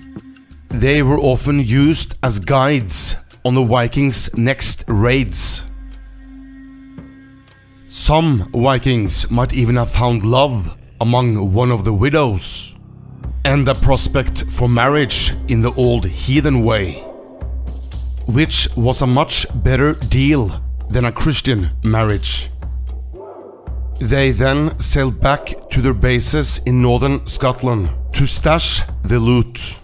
They were often used as guides on the Vikings' next raids. Some Vikings might even have found love among one of the widows, and a prospect for marriage in the old heathen way, which was a much better deal than a Christian marriage. They then sailed back to their bases in northern Scotland to stash the loot.